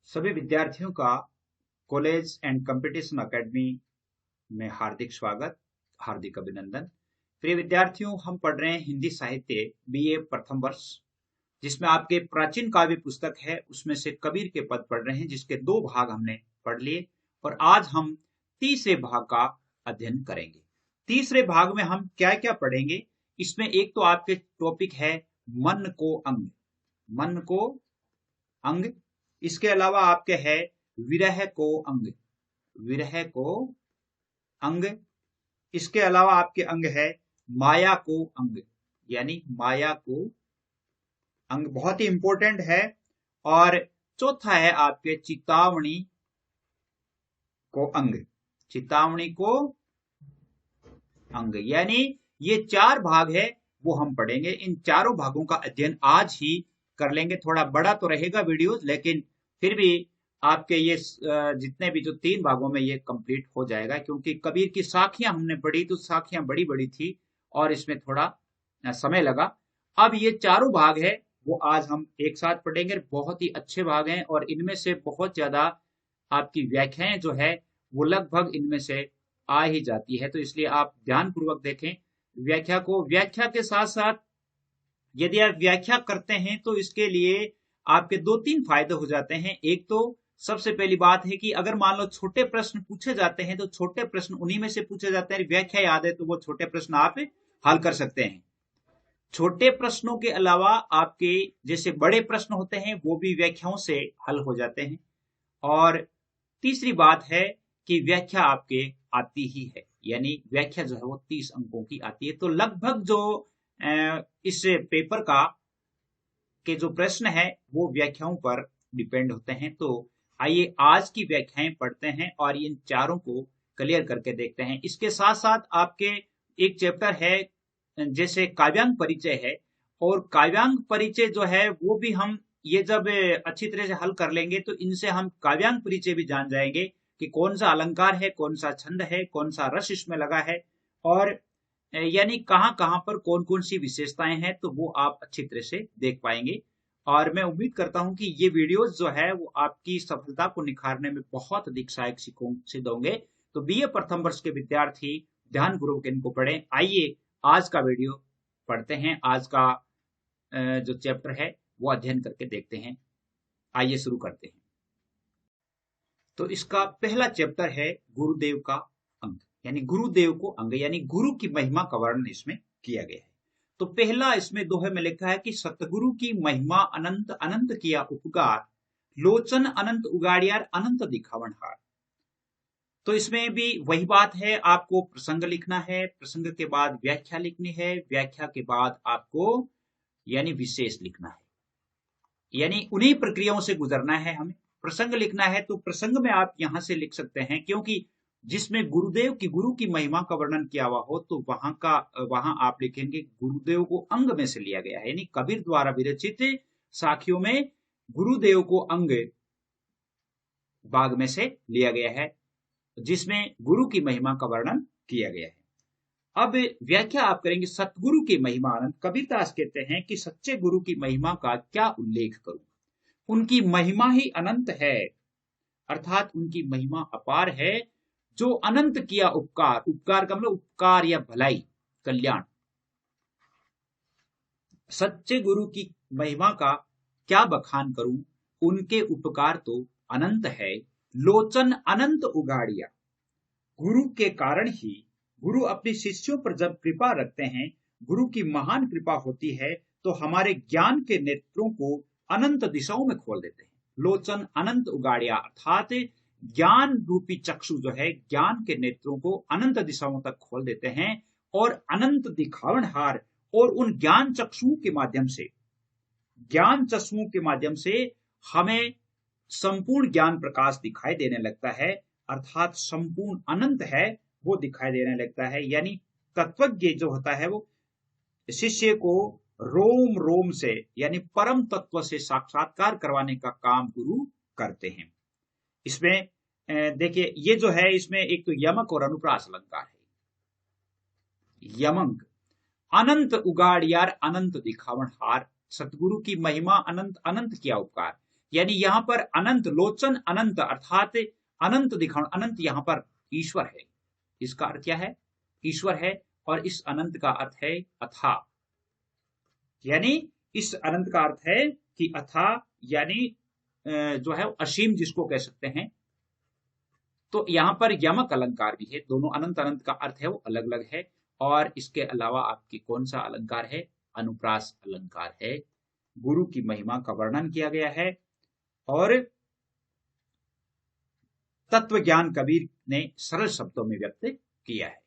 सभी विद्यार्थियों का कॉलेज एंड कंपटीशन एकेडमी में हार्दिक स्वागत, हार्दिक अभिनंदन। प्रिय विद्यार्थियों, हम पढ़ रहे हैं हिंदी साहित्य बीए प्रथम वर्ष, जिसमें आपके प्राचीन काव्य पुस्तक है, उसमें से कबीर के पद पढ़ रहे हैं, जिसके 2 भाग हमने पढ़ लिए और आज हम तीसरे भाग का अध्ययन करेंगे। तीसरे भाग में हम क्या क्या पढ़ेंगे? इसमें एक तो आपके टॉपिक है मन को अंग, मन को अंग। इसके अलावा आपके है विरह को अंग, विरह को अंग। इसके अलावा आपके अंग है माया को अंग, यानी माया को अंग, बहुत ही इंपॉर्टेंट है। और चौथा है आपके चितावनी को अंग, चितावनी को अंग। यानी ये 4 भाग है वो हम पढ़ेंगे। इन चारों भागों का अध्ययन आज ही कर लेंगे। थोड़ा बड़ा तो रहेगा वीडियो, लेकिन फिर भी आपके ये जितने भी जो 3 भागों में ये कंप्लीट हो जाएगा, क्योंकि कबीर की साखियां हमने पढ़ी तो साखियां बड़ी बड़ी थी और इसमें थोड़ा समय लगा। अब ये चारों भाग है वो आज हम एक साथ पढ़ेंगे। बहुत ही अच्छे भाग हैं और इनमें से बहुत ज्यादा आपकी व्याख्याएं जो है वो लगभग इनमें से आ ही जाती है, तो इसलिए आप ध्यान पूर्वक देखें व्याख्या को। व्याख्या के साथ साथ यदि आप व्याख्या करते हैं तो इसके लिए आपके 2-3 फायदे हो जाते हैं। एक तो सबसे पहली बात है कि अगर मान लो छोटे प्रश्न पूछे जाते हैं तो छोटे प्रश्न उन्हीं में से पूछे जाते हैं, व्याख्या याद है तो वो छोटे प्रश्न आप हल कर सकते हैं। छोटे प्रश्नों के अलावा आपके जैसे बड़े प्रश्न होते हैं वो भी व्याख्याओं से हल हो जाते हैं। और तीसरी बात है कि व्याख्या आपके आती ही है, यानी व्याख्या जो है वो 30 अंकों की आती है। तो लगभग जो इस पेपर का के जो प्रश्न है वो व्याख्याओं पर डिपेंड होते हैं। तो आइए आज की व्याख्याएं पढ़ते हैं और इन चारों को क्लियर करके देखते हैं। इसके साथ साथ आपके एक चैप्टर है जैसे काव्यांग परिचय है, और काव्यांग परिचय जो है वो भी हम ये जब अच्छी तरह से हल कर लेंगे तो इनसे हम काव्यांग परिचय भी जान जाएंगे कि कौन सा अलंकार है, कौन सा छंद है, कौन सा रस इसमें लगा है, और यानी कहाँ कहाँ पर कौन कौन सी विशेषताएं हैं, तो वो आप अच्छी तरह से देख पाएंगे। और मैं उम्मीद करता हूं कि ये वीडियोस जो है वो आपकी सफलता को निखारने में बहुत अधिक सहायक सिद्ध होंगे। तो बीए प्रथम वर्ष के विद्यार्थी ध्यानपूर्वक इनको पढ़ें। आइए आज का वीडियो पढ़ते हैं, आज का जो चैप्टर है वो अध्ययन करके देखते हैं। आइए शुरू करते हैं। तो इसका पहला चैप्टर है गुरुदेव का अंग, यानी गुरुदेव को अंग, यानी गुरु की महिमा का वर्णन इसमें किया गया है। तो पहला इसमें दोहे में लिखा है कि सतगुरु की महिमा अनंत अनंत किया उपकार, लोचन अनंत उगाड़ियार अनंत दिखावन हार। तो इसमें भी वही बात है, आपको प्रसंग लिखना है, प्रसंग के बाद व्याख्या लिखनी है, व्याख्या के बाद आपको यानी विशेष लिखना है, यानी उन्हीं प्रक्रियाओं से गुजरना है हमें। प्रसंग लिखना है तो प्रसंग में आप यहां से लिख सकते हैं, क्योंकि जिसमें गुरुदेव की गुरु की महिमा का वर्णन किया हुआ हो तो वहां आप लिखेंगे गुरुदेव को अंग में से लिया गया है, यानी कबीर द्वारा विरचित साखियों में गुरुदेव को अंग भाग में से लिया गया है, जिसमें गुरु की महिमा का वर्णन किया गया है। अब व्याख्या आप करेंगे सतगुरु की महिमा अनंत। कबीरदास कहते हैं कि सच्चे गुरु की महिमा का क्या उल्लेख करूं, उनकी महिमा ही अनंत है, अर्थात उनकी महिमा अपार है। जो अनंत किया उपकार, उपकार का मतलब उपकार या भलाई, कल्याण। सच्चे गुरु की महिमा का क्या बखान करूं, उनके उपकार तो अनंत है। लोचन अनंत उगाड़िया, गुरु के कारण ही, गुरु अपने शिष्यों पर जब कृपा रखते हैं, गुरु की महान कृपा होती है तो हमारे ज्ञान के नेत्रों को अनंत दिशाओं में खोल देते हैं। लोचन अनंत उगाड़िया, अर्थात ज्ञान रूपी चक्षु जो है, ज्ञान के नेत्रों को अनंत दिशाओं तक खोल देते हैं, और अनंत दिखावनहार, और उन ज्ञान चक्षुओं के माध्यम से, ज्ञान चक्षुओं के माध्यम से हमें संपूर्ण ज्ञान प्रकाश दिखाई देने लगता है, अर्थात संपूर्ण अनंत है वो दिखाई देने लगता है। यानी तत्वज्ञ जो होता है वो शिष्य को रोम रोम से, यानी परम तत्व से साक्षात्कार करवाने का काम गुरु करते हैं। इसमें देखिए ये जो है, इसमें एक तो यमक और अनुप्रास अलंकार है। यमक अनंत उगाड़ यार अनंत दिखावन हार, सतगुरु की महिमा अनंत अनंत किया उपकार, यानी यहां पर अनंत, लोचन अनंत अर्थात अनंत दिखाओ, अनंत यहां पर ईश्वर है। इसका अर्थ क्या है? ईश्वर है। और इस अनंत का अर्थ है अथा, यानी इस अनंत का अर्थ है कि अथा, यानी जो है असीम जिसको कह सकते हैं। तो यहां पर यमक अलंकार भी है। दोनों अनंत अनंत का अर्थ है वो अलग अलग है। और इसके अलावा आपकी कौन सा अलंकार है? अनुप्रास अलंकार है। गुरु की महिमा का वर्णन किया गया है और तत्व ज्ञान कबीर ने सरल शब्दों में व्यक्त किया है।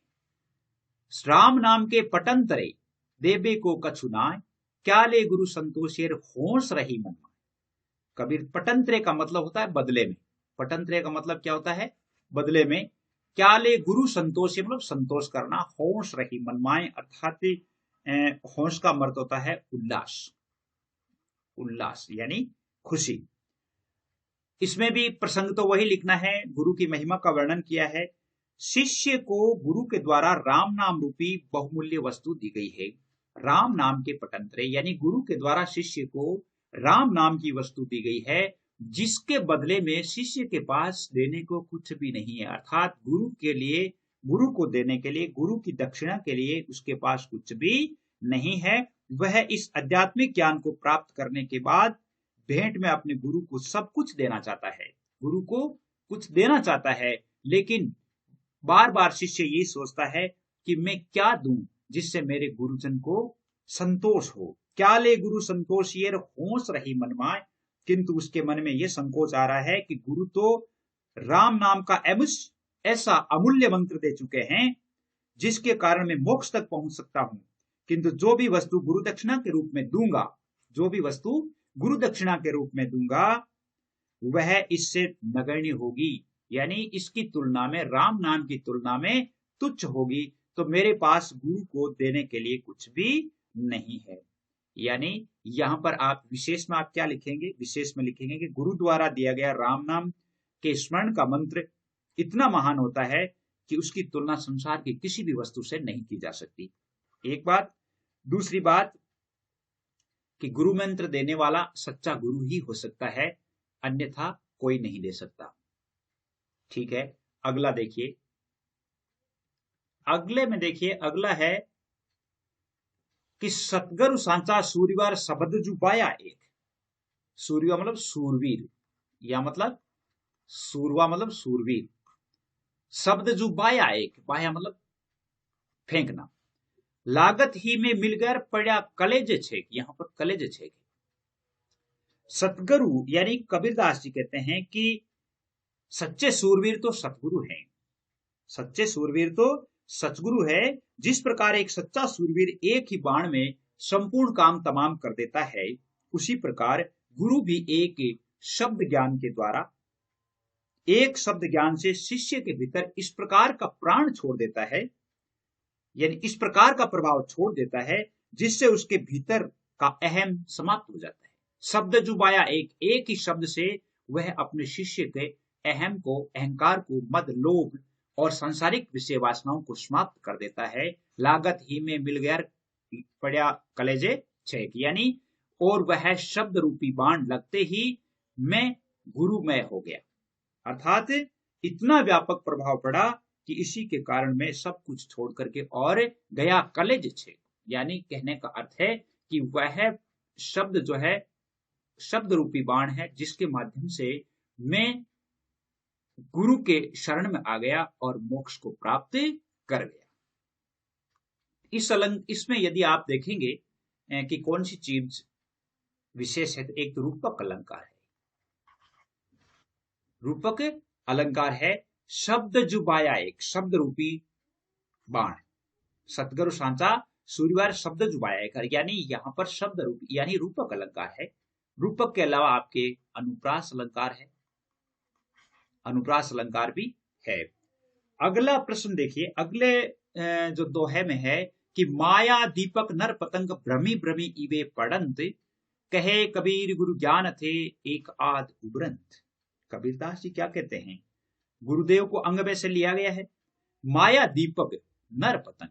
राम नाम के पटंतरे देबे को कछु नाय, क्या ले गुरु संतोषेर होश रही मन। कबीर, पटंतरे का मतलब होता है बदले में। पटंतरे का मतलब क्या होता है? बदले में। क्या ले गुरु संतोष, मतलब संतोष करना। होश रही मनमाए अर्थात होश का अर्थ होता है उल्लास, उल्लास यानी खुशी। इसमें भी प्रसंग तो वही लिखना है, गुरु की महिमा का वर्णन किया है। शिष्य को गुरु के द्वारा राम नाम रूपी बहुमूल्य वस्तु दी गई है। राम नाम के पटंतरे यानी गुरु के द्वारा शिष्य को राम नाम की वस्तु दी गई है, जिसके बदले में शिष्य के पास देने को कुछ भी नहीं है। अर्थात गुरु के लिए, गुरु को देने के लिए, गुरु की दक्षिणा के लिए उसके पास कुछ भी नहीं है। वह इस आध्यात्मिक ज्ञान को प्राप्त करने के बाद भेंट में अपने गुरु को सब कुछ देना चाहता है। गुरु को कुछ देना चाहता है, लेकिन बार बार शिष्य ये सोचता है कि मैं क्या दूं जिससे मेरे गुरुजन को संतोष हो। क्या ले गुरु संतोष ये होश रही मनमाय, किंतु उसके मन में यह संकोच आ रहा है कि गुरु तो राम नाम का ऐसा अमूल्य मंत्र दे चुके हैं जिसके कारण मैं मोक्ष तक पहुंच सकता हूं, किंतु जो भी वस्तु गुरु दक्षिणा के रूप में दूंगा, जो भी वस्तु गुरु दक्षिणा के रूप में दूंगा, वह इससे नगण्य होगी, यानी इसकी तुलना में, राम नाम की तुलना में तुच्छ होगी। तो मेरे पास गुरु को देने के लिए कुछ भी नहीं है। यानी यहां पर आप विशेष में आप क्या लिखेंगे? विशेष में लिखेंगे कि गुरु द्वारा दिया गया राम नाम के स्मरण का मंत्र इतना महान होता है कि उसकी तुलना संसार की किसी भी वस्तु से नहीं की जा सकती। एक बात। दूसरी बात कि गुरु मंत्र देने वाला सच्चा गुरु ही हो सकता है, अन्यथा कोई नहीं दे सकता। ठीक है, अगला देखिए। अगले में देखिए, अगला है कि सतगुरु सांचा सूरवीर शब्द जुबाया एक। सूरवा मतलब सूरवीर, या मतलब सूरवा मतलब सूरवीर। शब्द जुबाया एक, बाया मतलब फेंकना। लागत ही में मिल गया पड़ा कलेज छेक, यहां पर कलेज छेक। सतगुरु यानी कबीरदास जी कहते हैं कि सच्चे सूरवीर तो सतगुरु हैं, सच्चे सूरवीर तो सतगुरु है। जिस प्रकार एक सच्चा सूरवीर एक ही बाण में संपूर्ण काम तमाम कर देता है, उसी प्रकार गुरु भी एक शब्द ज्ञान के द्वारा, एक शब्द ज्ञान से शिष्य के भीतर इस प्रकार का प्राण छोड़ देता है, यानी इस प्रकार का प्रभाव छोड़ देता है जिससे उसके भीतर का अहम समाप्त हो जाता है। शब्द जुबाया एक, एक ही शब्द से वह अपने शिष्य के अहम को, अहंकार को, मद, लोभ और सांसारिक विषय वासनाओं को समाप्त कर देता है। लागत ही में मिल गया पड़ा कलेजे छेक, यानी और वह शब्द रूपी बाण लगते ही मैं गुरुमय हो गया। अर्थात इतना व्यापक प्रभाव पड़ा कि इसी के कारण मैं सब कुछ छोड़ करके और गया कलेज छेक। यानी कहने का अर्थ है कि वह शब्द जो है शब्द रूपी बाण है, जिसके माध्यम से मैं गुरु के शरण में आ गया और मोक्ष को प्राप्त कर गया। इसमें यदि आप देखेंगे कि कौन सी चीज विशेष है, तो एक तो रूपक अलंकार है। रूपक अलंकार है शब्द जुबाया एक, शब्द रूपी बाण। सतगुरु सांचा सूर्यवार शब्द जुबाया एक, यानी यहां पर शब्द रूपी यानी रूपक अलंकार है। रूपक के अलावा आपके अनुप्रास अलंकार है, अनुप्रास अलंकार भी है। अगला प्रश्न देखिए, अगले जो दोहे में है कि माया दीपक नर पतंग भ्रमी भ्रमी इवे पड़ंत, कहे कबीर गुरु ज्ञान थे एक आध उबरंत। कबीरदास जी क्या कहते हैं? गुरुदेव को अंग में से लिया गया है। माया दीपक नर पतंग,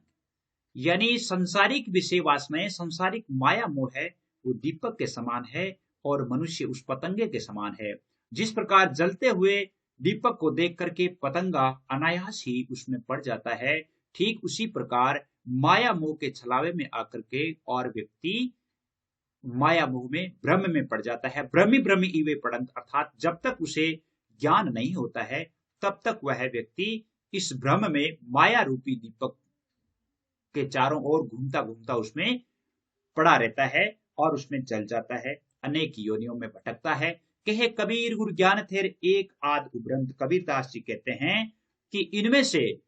यानी संसारिक विषय वासनाएं, संसारिक माया मोह है, वो दीपक के समान है और मनुष्य उस पतंगे के समान है। जिस प्रकार जलते हुए दीपक को देख करके पतंगा अनायास ही उसमें पड़ जाता है, ठीक उसी प्रकार माया मोह के छलावे में आकर के और व्यक्ति माया मोह में भ्रम में पड़ जाता है। भ्रमी भ्रमी इवे पड़ंत, अर्थात जब तक उसे ज्ञान नहीं होता है तब तक वह व्यक्ति इस भ्रम में माया रूपी दीपक के चारों ओर घूमता घूमता उसमें पड़ा रहता है और उसमें जल जाता है, अनेक योनियों में भटकता है। कहे कबीर गुरु ज्ञान थेर एक आध उबरंत, कबीरदास जी कहते हैं कि इनमें से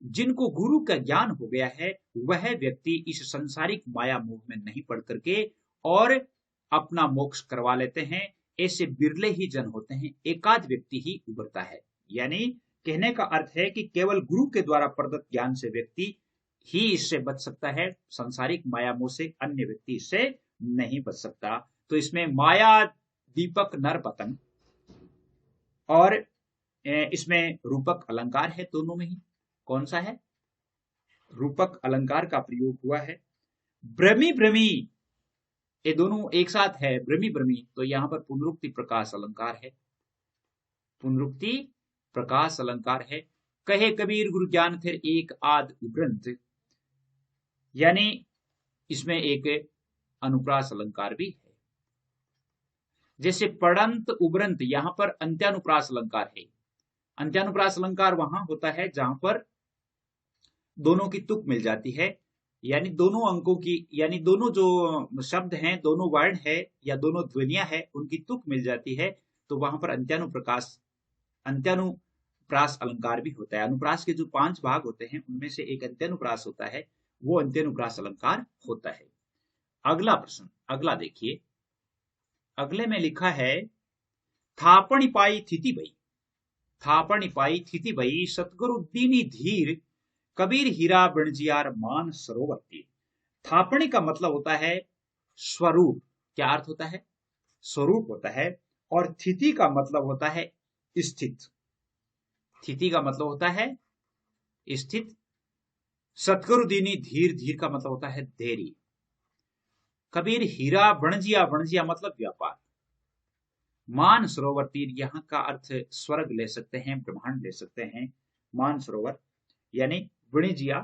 जिनको गुरु का ज्ञान हो गया है वह व्यक्ति इस संसारिक माया मोह में नहीं पड़ करके और अपना मोक्ष करवा लेते हैं। ऐसे बिरले ही जन होते हैं, एकाध व्यक्ति ही उभरता है। यानी कहने का अर्थ है कि केवल गुरु के द्वारा प्रदत्त ज्ञान से व्यक्ति ही इससे बच सकता है, सांसारिक माया मोह से अन्य व्यक्ति इससे नहीं बच सकता। तो इसमें माया दीपक नर पतंग और इसमें रूपक अलंकार है, दोनों में ही। कौन सा है? रूपक अलंकार का प्रयोग हुआ है। भ्रमी भ्रमी, ये दोनों एक साथ है, भ्रमी भ्रमी, तो यहां पर पुनरुक्ति प्रकाश अलंकार है, पुनरुक्ति प्रकाश अलंकार है। कहे कबीर गुरु ज्ञान थे एक आध उग्रंथ, यानी इसमें एक अनुप्रास अलंकार भी है। जैसे पड़ंत उबरंत, यहां पर अंत्यानुप्रास अलंकार है। अंत्यानुप्रास अलंकार वहां होता है जहां पर दोनों की तुक मिल जाती है, यानी दोनों अंकों की, यानी दोनों जो शब्द हैं, दोनों वर्ण है या दोनों ध्वनियां है, उनकी तुक मिल जाती है, तो वहां पर अंत्यानुप्रास अलंकार भी होता है। अनुप्रास के जो 5 भाग होते हैं उनमें से एक अंत्यानुप्रास होता है, वो अंत्यानुप्रास अलंकार होता है। अगला प्रश्न, अगला देखिए, अगले में लिखा है थापणी पाई थिति भई, थापणी पाई थिति भई सतगुरु दीनी धीर कबीर हीरा बणजियार मान सरोवर तीर। थापणी का मतलब होता है स्वरूप। क्या अर्थ होता है? स्वरूप होता है। और थिति का मतलब होता है स्थित। थिति का मतलब होता है स्थित। सतगुरु दीनी धीर, धीर का मतलब होता है धैर्य। कबीर हीरा बणजिया, बणजिया मतलब व्यापार। मान सरोवर तीर, यहां का अर्थ स्वर्ग ले सकते हैं, ब्रह्मांड ले सकते हैं। मान सरोवर यानी वणिजिया,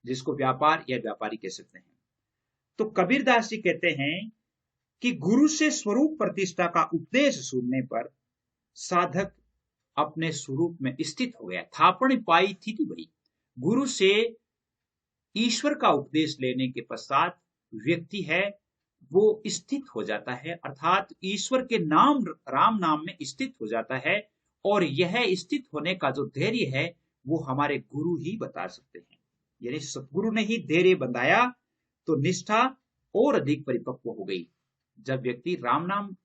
जिसको व्यापार या व्यापारी कह सकते हैं। तो कबीरदास जी कहते हैं कि गुरु से स्वरूप प्रतिष्ठा का उपदेश सुनने पर साधक अपने स्वरूप में स्थित हो गया। थापण पाई थिति भई, गुरु से ईश्वर का उपदेश लेने के पश्चात व्यक्ति है वो स्थित हो जाता है, अर्थात ईश्वर के नाम, राम नाम में स्थित हो जाता है। और यह स्थित होने का जो धैर्य है वो हमारे गुरु ही बता सकते हैं। यानी सतगुरु ने ही धैर्य बंधाया तो निष्ठा और अधिक परिपक्व हो गई। जब व्यक्ति राम नाम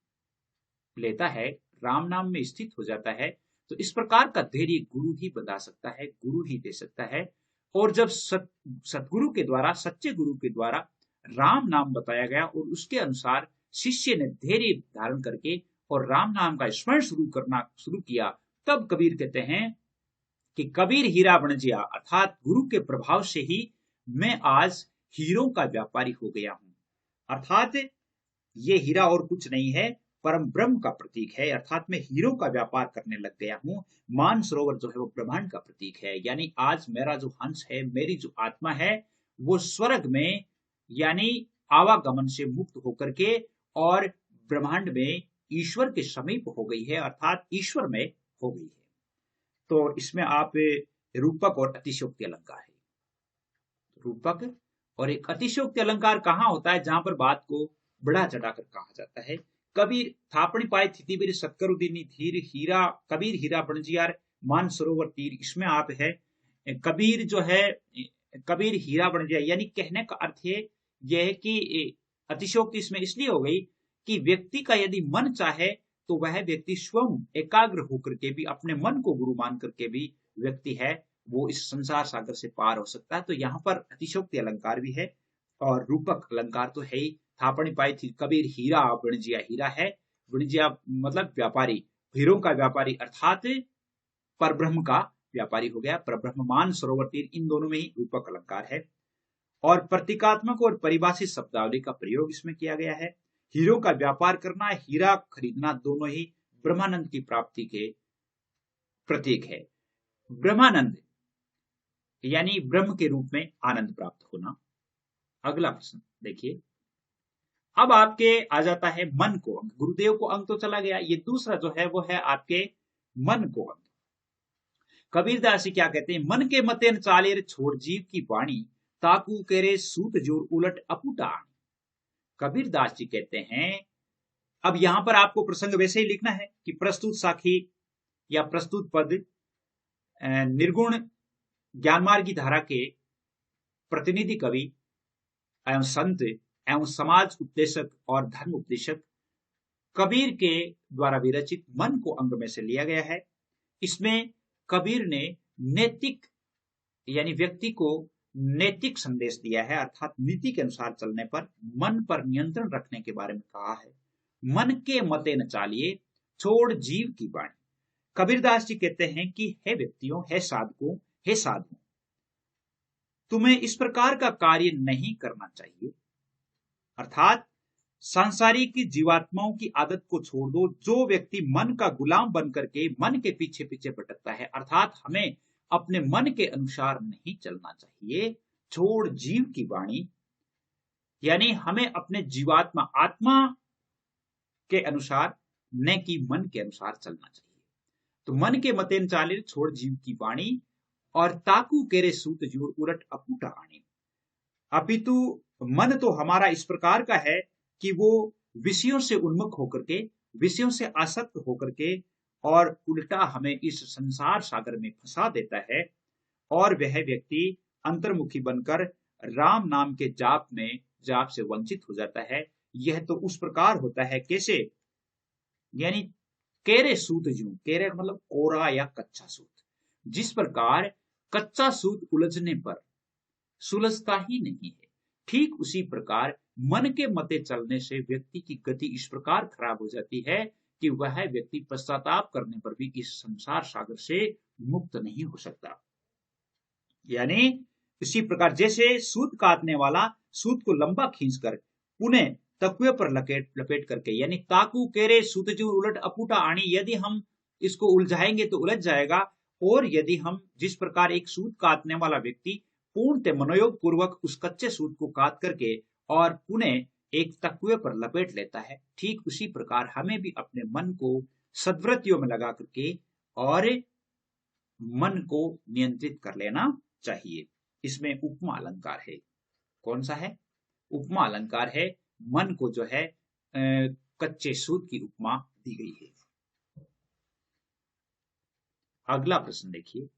लेता है, राम नाम में स्थित हो जाता है, तो इस प्रकार का धैर्य गुरु ही बता सकता है, गुरु ही दे सकता है। और जब सतगुरु के द्वारा, सच्चे गुरु के द्वारा राम नाम बताया गया और उसके अनुसार शिष्य ने धैर्य धारण करके और राम नाम का स्मरण शुरू किया, तब कबीर कहते हैं कि कबीर हीरा बणजिया, अर्थात गुरु के प्रभाव से ही मैं आज हीरों का व्यापारी हो गया हूं। अर्थात ये हीरा और कुछ नहीं है, परम ब्रह्म का प्रतीक है, अर्थात मैं हीरो का व्यापार करने लग गया हूं। मान सरोवर जो है वो ब्रह्मांड का प्रतीक है, यानी आज मेरा जो हंस है, मेरी जो आत्मा है, वो स्वर्ग में यानी आवागमन से मुक्त होकर के और ब्रह्मांड में ईश्वर के समीप हो गई है, अर्थात ईश्वर में हो गई है। तो इसमें आप रूपक और अतिशयोक्ति अलंकार है। रूपक और एक अतिशयोक्ति अलंकार कहां होता है? जहां पर बात को बढ़ा चढ़ाकर कहा जाता है। कबीर थापणी पाए थिति भई सतगुरु दीनी धीर हीरा, कबीर हीरा बणजियार मान सरोवर तीर, इसमें आप है कबीर जो है, कबीर हीरा बणजिया, यानी कहने का अर्थ है यह है कि अतिशयोक्ति इसमें इसलिए हो गई कि व्यक्ति का यदि मन चाहे तो वह व्यक्ति स्वयं एकाग्र होकर के भी, अपने मन को गुरु मान करके भी व्यक्ति है वो इस संसार सागर से पार हो सकता है। तो यहाँ पर अतिशयोक्ति अलंकार भी है और रूपक अलंकार तो है ही। थापणी पाई थी कबीर हीरा बणजिया, हीरा है, बणजिया मतलब व्यापारी, हीरों का व्यापारी, अर्थात परब्रह्म का व्यापारी हो गया। परब्रह्म मान सरोवर तीर, इन दोनों में ही रूपक अलंकार है। और प्रतीकात्मक और परिभाषित शब्दावली का प्रयोग इसमें किया गया है। हीरो का व्यापार करना, हीरा खरीदना, दोनों ही ब्रह्मानंद की प्राप्ति के प्रतीक है। ब्रह्मानंद यानी ब्रह्म के रूप में आनंद प्राप्त होना। अगला प्रश्न देखिए, अब आपके आ जाता है मन को अंग। गुरुदेव को अंग तो चला गया, ये दूसरा जो है वो है आपके मन को अंग। कबीरदास जी क्या कहते हैं, मन के मतेन चालेर छोड़ जीव की वाणी, ताकू केरे सूत जोर उलट अपुटा। कबीरदास जी कहते हैं, अब यहां पर आपको प्रसंग वैसे ही लिखना है कि प्रस्तुत साखी या प्रस्तुत पद निर्गुण ज्ञानमार्गी धारा के प्रतिनिधि कवि एवं संत एवं समाज उपदेशक और धर्म उपदेशक कबीर के द्वारा विरचित मन को अंग में से लिया गया है। इसमें कबीर ने नैतिक यानी व्यक्ति को नैतिक संदेश दिया है, अर्थात नीति के अनुसार चलने पर मन पर नियंत्रण रखने के बारे में कहा है। मन के मते न चालिए छोड़ जीव की वाणी। कबीरदास जी कहते हैं कि हे व्यक्तियों, हे साधकों, हे साधुओं, तुम्हें इस प्रकार का कार्य नहीं करना चाहिए, अर्थात सांसारिक जीवात्माओं की आदत को छोड़ दो। जो व्यक्ति मन का गुलाम बन करके मन के पीछे पीछे भटकता है, अर्थात हमें अपने मन के अनुसार नहीं चलना चाहिए। छोड़ जीव की वाणी यानी हमें अपने जीवात्मा आत्मा के अनुसार न कि मन के अनुसार चलना चाहिए। तो मन के मतेन चाले छोड़ जीव की वाणी, और ताकू केरे सूत जोर उलट अपूटा आनी। अपितु मन तो हमारा इस प्रकार का है कि वो विषयों से उन्मुख होकर के, विषयों से आसक्त होकर के और उल्टा हमें इस संसार सागर में फंसा देता है, और वह व्यक्ति अंतर्मुखी बनकर राम नाम के जाप से वंचित हो जाता है। यह तो उस प्रकार होता है कैसे, यानी केरे सूत जू, केरे मतलब कोरा या कच्चा सूत। जिस प्रकार कच्चा सूत उलझने पर सुलझता ही नहीं है, ठीक उसी प्रकार मन के मते चलने से व्यक्ति की गति इस प्रकार खराब हो जाती है कि वह व्यक्ति पश्चाताप करने पर भी इस संसार सागर से मुक्त नहीं हो सकता। यानी इसी प्रकार जैसे सूत काटने वाला सूत को लंबा खींचकर पुनः तकुए पर लपेट करके, यानी ताकू केरे सूत जो उलट अपूटा आनी, यदि हम इसको उलझाएंगे तो उलझ जाएगा, और यदि हम जिस प्रकार एक सूत काटने वाला व्यक्ति पूर्णतः मनोयोग पूर्वक उस कच्चे सूत को काट करके और पुनः एक तकुए पर लपेट लेता है, ठीक उसी प्रकार हमें भी अपने मन को सद्वृत्तियों में लगा करके और मन को नियंत्रित कर लेना चाहिए। इसमें उपमा अलंकार है। कौन सा है? उपमा अलंकार है। मन को जो है कच्चे सूत की उपमा दी गई है। अगला प्रश्न देखिए,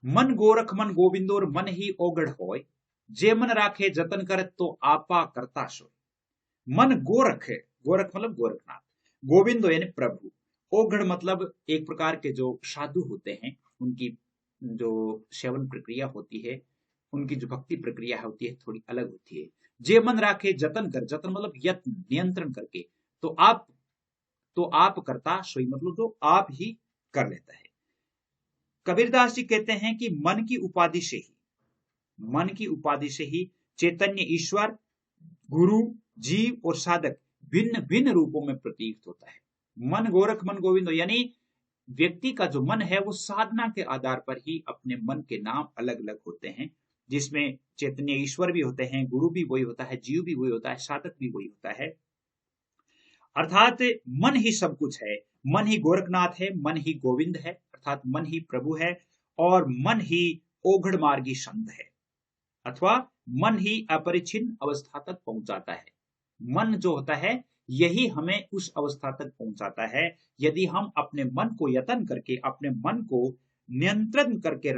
मन गोरख मन गोविंदोर मन ही ओगढ़ होय, जे मन राखे जतन करत तो आपा करता सोय। मन गोरख है, गोरख मतलब गोरखनाथ, गोविंदो यानी प्रभु, ओगढ़ मतलब एक प्रकार के जो साधु होते हैं उनकी जो सेवन प्रक्रिया होती है, उनकी जो भक्ति प्रक्रिया होती है थोड़ी अलग होती है। जे मन राखे जतन कर, जतन मतलब यत्न नियंत्रण करके, तो आप करता सोई मतलब जो आप ही कर लेता है। कबीरदास जी कहते हैं कि मन की उपाधि से ही चैतन्य ईश्वर, गुरु, जीव और साधक भिन्न भिन्न रूपों में प्रतीत होता है। मन गोरख मन गोविंद, यानी व्यक्ति का जो मन है वो साधना के आधार पर ही अपने मन के नाम अलग अलग होते हैं, जिसमें चैतन्य ईश्वर भी होते हैं, गुरु भी वही होता है, जीव भी वही होता है, साधक भी वही होता है। अर्थात मन ही सब कुछ है, मन ही गोरखनाथ है, मन ही गोविंद है, अर्थात मन ही प्रभु है, और मन ही ओघड़ मार्गी संत है, अथवा मन ही अपरिचिन्न अवस्था तक पहुंचाता है। मन जो होता है यही हमें उस अवस्था तक पहुंचाता है। यदि हम अपने मन को यत्न करके अपने मन को नियंत्रण करके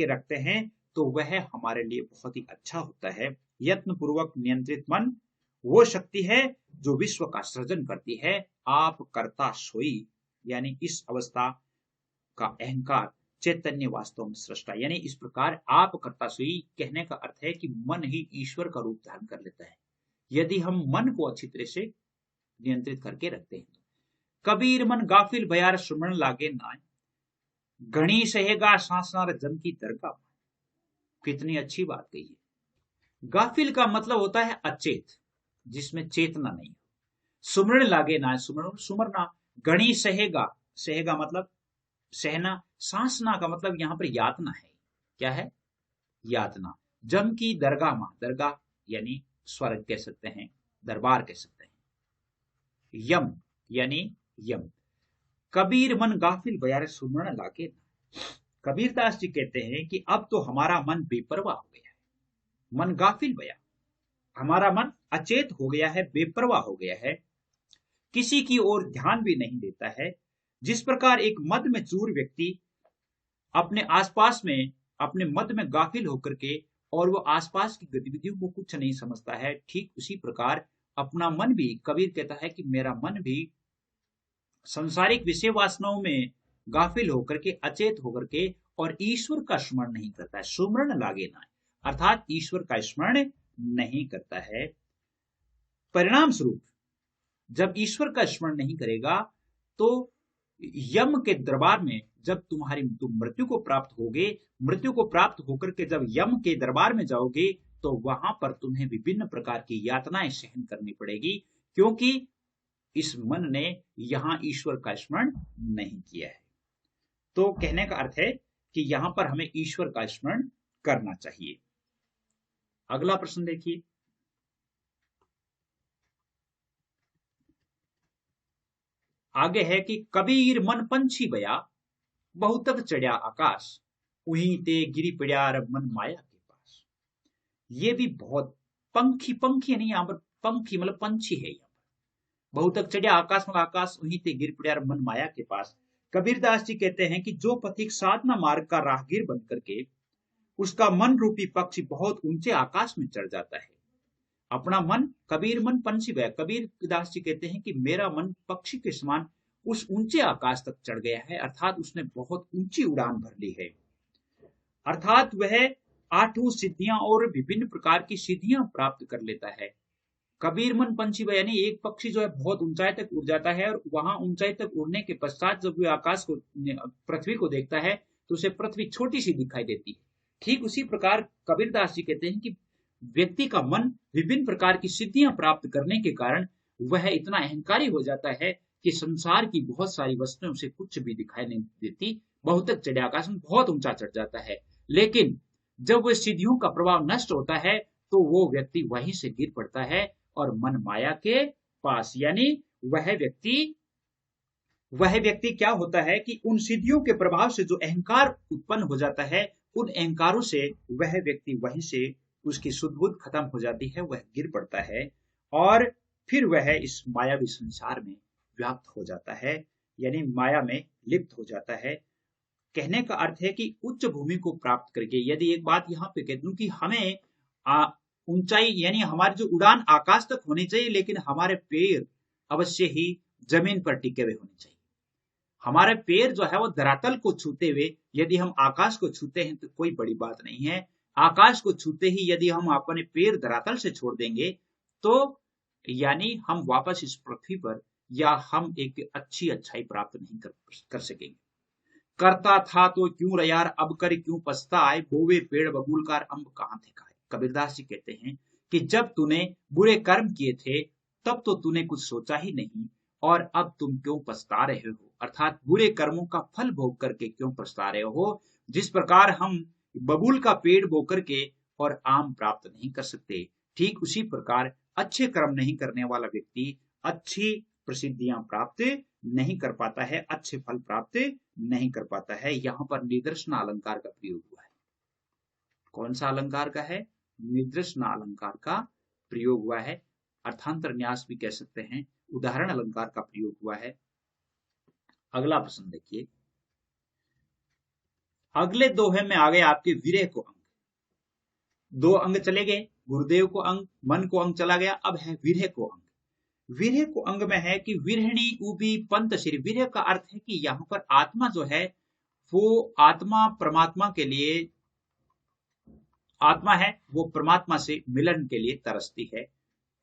रखते हैं तो वह हमारे लिए बहुत ही अच्छा होता है। यत्न पूर्वक नियंत्रित मन वो शक्ति है जो विश्व का सृजन करती है। आप कर्ता सोई, यानी इस अवस्था का अहंकार चैतन्य वास्तव में सृष्टा, यानी इस प्रकार आप कर्ता सोई कहने का अर्थ है कि मन ही ईश्वर का रूप धारण कर लेता है यदि हम मन को अच्छी तरह से नियंत्रित करके रखते हैं। कबीर मन गाफिल बयार सुमरण लागे नाय, घणी सहेगा सांसनार जन की दरगाह। कितनी अच्छी बात कही है। गाफिल का मतलब होता है अचेत, जिसमें चेतना नहीं हो। सुमरण लागे ना, सुमरण सुमरना। गणी सहेगा, सहेगा मतलब सहना। सांसना का मतलब यहां पर यातना है। क्या है? यातना। जम की दरगाह मां, दरगाह यानी स्वर्ग कह सकते हैं, दरबार कह सकते हैं। यम यानी यम। कबीर मन गाफिल बयारे सुमरण लागे ना। कबीरदास जी कहते हैं कि अब तो हमारा मन बेपरवाह हो गया है। मन गाफिल बया, हमारा मन अचेत हो गया है, बेपरवाह हो गया है, किसी की ओर ध्यान भी नहीं देता है। जिस प्रकार एक मद में चूर व्यक्ति अपने आसपास में, अपने मद में गाफिल होकर के और वो आसपास की गतिविधियों को कुछ नहीं समझता है, ठीक उसी प्रकार अपना मन भी, कबीर कहता है कि मेरा मन भी संसारिक विषय वासनाओं में गाफिल होकर के, अचेत होकर के, और ईश्वर का स्मरण नहीं करता है। सुमरण लागे ना, अर्थात ईश्वर का स्मरण नहीं करता है। परिणाम स्वरूप जब ईश्वर का स्मरण नहीं करेगा तो यम के दरबार में जब तुम मृत्यु को प्राप्त होगे, मृत्यु को प्राप्त होकर के जब यम के दरबार में जाओगे तो वहां पर तुम्हें विभिन्न प्रकार की यातनाएं सहन करनी पड़ेगी, क्योंकि इस मन ने यहां ईश्वर का स्मरण नहीं किया है। तो कहने का अर्थ है कि यहां पर हमें ईश्वर का स्मरण करना चाहिए। अगला प्रश्न देखिए। आगे है कि कबीर मन पंछी बया, बहुतक चढ़िया आकाश, उही ते गिरी पड़ियार मन माया के पास। ये भी बहुत, पंखी, पंखी नहीं, यहां पर पंखी मतलब पंछी है। यहाँ पर बहुतक चढ़िया आकाश में, आकाश उही ते गिर पड़ियार मन माया के पास। कबीरदास जी कहते हैं कि जो पथिक साधना मार्ग का राहगीर बन करके उसका मन रूपी पक्षी बहुत ऊंचे आकाश में चढ़ जाता है। अपना मन, कबीर मन पंछी बया, कबीर दास जी कहते हैं कि मेरा मन पक्षी के समान उस ऊंचे आकाश तक चढ़ गया है, अर्थात उसने बहुत ऊंची उड़ान भर ली है। अर्थात वह आठों सिद्धियां और विभिन्न प्रकार की सिद्धियां प्राप्त कर लेता है। कबीर मन पंछी बया, यानी एक पक्षी जो है बहुत ऊंचाई तक उड़ जाता है, और वहां ऊंचाई तक उड़ने के पश्चात जब वह आकाश को, पृथ्वी को देखता है तो उसे पृथ्वी छोटी सी दिखाई देती है। ठीक उसी प्रकार कबीरदास जी कहते हैं कि व्यक्ति का मन विभिन्न प्रकार की सिद्धियां प्राप्त करने के कारण वह इतना अहंकारी हो जाता है कि संसार की बहुत सारी वस्तुओं से कुछ भी दिखाई नहीं देती, बहुतक चढ़े आकाश में बहुत ऊंचा चढ़ जाता है। लेकिन जब वह सिद्धियों का प्रभाव नष्ट होता है तो वो व्यक्ति वहीं से गिर पड़ता है और मन माया के पास, यानी वह व्यक्ति क्या होता है कि उन सिद्धियों के प्रभाव से जो अहंकार उत्पन्न हो जाता है, उन अहंकारों से वह व्यक्ति वहीं से, उसकी सुध बुध खत्म हो जाती है, वह गिर पड़ता है और फिर वह इस मायावी संसार में व्याप्त हो जाता है, यानी माया में लिप्त हो जाता है। कहने का अर्थ है कि उच्च भूमि को प्राप्त करके, यदि एक बात यहाँ पे कह दूं कि हमें ऊंचाई, यानी हमारी जो उड़ान आकाश तक होनी चाहिए, लेकिन हमारे पैर अवश्य ही जमीन पर टिके हुए होने चाहिए। हमारे पैर जो है वो धरातल को छूते हुए, यदि हम आकाश को छूते हैं तो कोई बड़ी बात नहीं है। आकाश को छूते ही यदि हम अपने पैर धरातल से छोड़ देंगे तो यानी हम वापस इस पृथ्वी पर, या हम एक अच्छी अच्छाई प्राप्त नहीं कर सकेंगे। करता था तो क्यों रे यार, अब कर क्यों पछताए, बोवे पेड़ बबूल का अम्ब कहां थे खाए। कबीरदास जी कहते हैं कि जब तूने बुरे कर्म किए थे तब तो तूने कुछ सोचा ही नहीं, और अब तुम क्यों पछता रहे हो, अर्थात बुरे कर्मों का फल भोग करके क्यों पछता रहे हो। जिस प्रकार हम बबूल का पेड़ बो करके और आम प्राप्त नहीं कर सकते, ठीक उसी प्रकार अच्छे कर्म नहीं करने वाला व्यक्ति अच्छी प्रसिद्धियां प्राप्त नहीं कर पाता है, अच्छे फल प्राप्त नहीं कर पाता है। यहां पर निदर्शन अलंकार का प्रयोग हुआ है। कौन सा अलंकार का है? निदर्शन अलंकार का प्रयोग हुआ है, अर्थांतर न्यास भी कह सकते हैं, उदाहरण अलंकार का प्रयोग हुआ है। अगला प्रश्न देखिए। अगले दोहे में आ गए आपके विरह को अंग। दो अंग चले गए, गुरुदेव को अंग, मन को अंग चला गया, अब है विरह को अंग। विरह को अंग में है कि विरहणी उबी पंत श्री। विरह का अर्थ है कि यहाँ पर आत्मा जो है वो आत्मा परमात्मा के लिए, आत्मा है वो परमात्मा से मिलन के लिए तरसती है।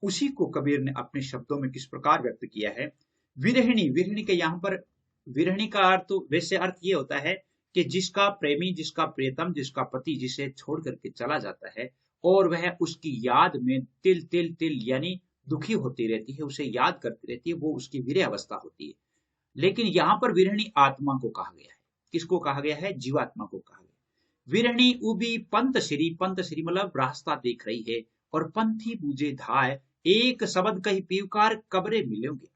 उसी को कबीर ने अपने शब्दों में किस प्रकार व्यक्त किया है। विरहिणी, विरहिणी के यहाँ पर विरहिणी का अर्थ वैसे अर्थ ये होता है कि जिसका प्रेमी, जिसका प्रियतम, जिसका पति जिसे छोड़ करके चला जाता है और वह उसकी याद में तिल तिल तिल यानी दुखी होती रहती है, उसे याद करती रहती है, वो उसकी वीर्य अवस्था होती है। लेकिन यहां पर विरहणी आत्मा को कहा गया है। किसको कहा गया है? जीवात्मा को कहा गया। विरहणी उबी पंत श्री मतलब रास्ता देख रही है, और पंथी बूझे धाय एक शब्द कही पीवकार कब्रे मिलोगे।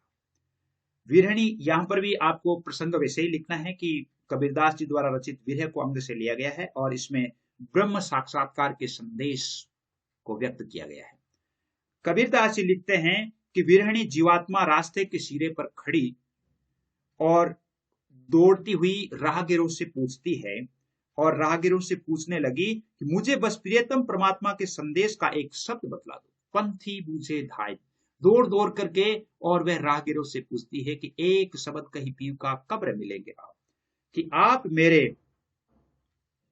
विरहणी, यहां पर भी आपको प्रसंग वैसे ही लिखना है कि कबीरदास जी द्वारा रचित विरह को अंग से लिया गया है और इसमें ब्रह्म साक्षात्कार के संदेश को व्यक्त किया गया है। कबीरदास जी लिखते हैं कि विरहणी जीवात्मा रास्ते के सिरे पर खड़ी और दौड़ती हुई राहगीरों से पूछती है, और राहगीरों से पूछने लगी कि मुझे बस प्रियतम परमात्मा के संदेश का एक शब्द बतला दो। पंथी बूझे धाय, दौड़ दौड़ करके, और वह राहगीरों से पूछती है कि एक शब्द कहीं पीव का कब्र मिलेंगे आप, कि आप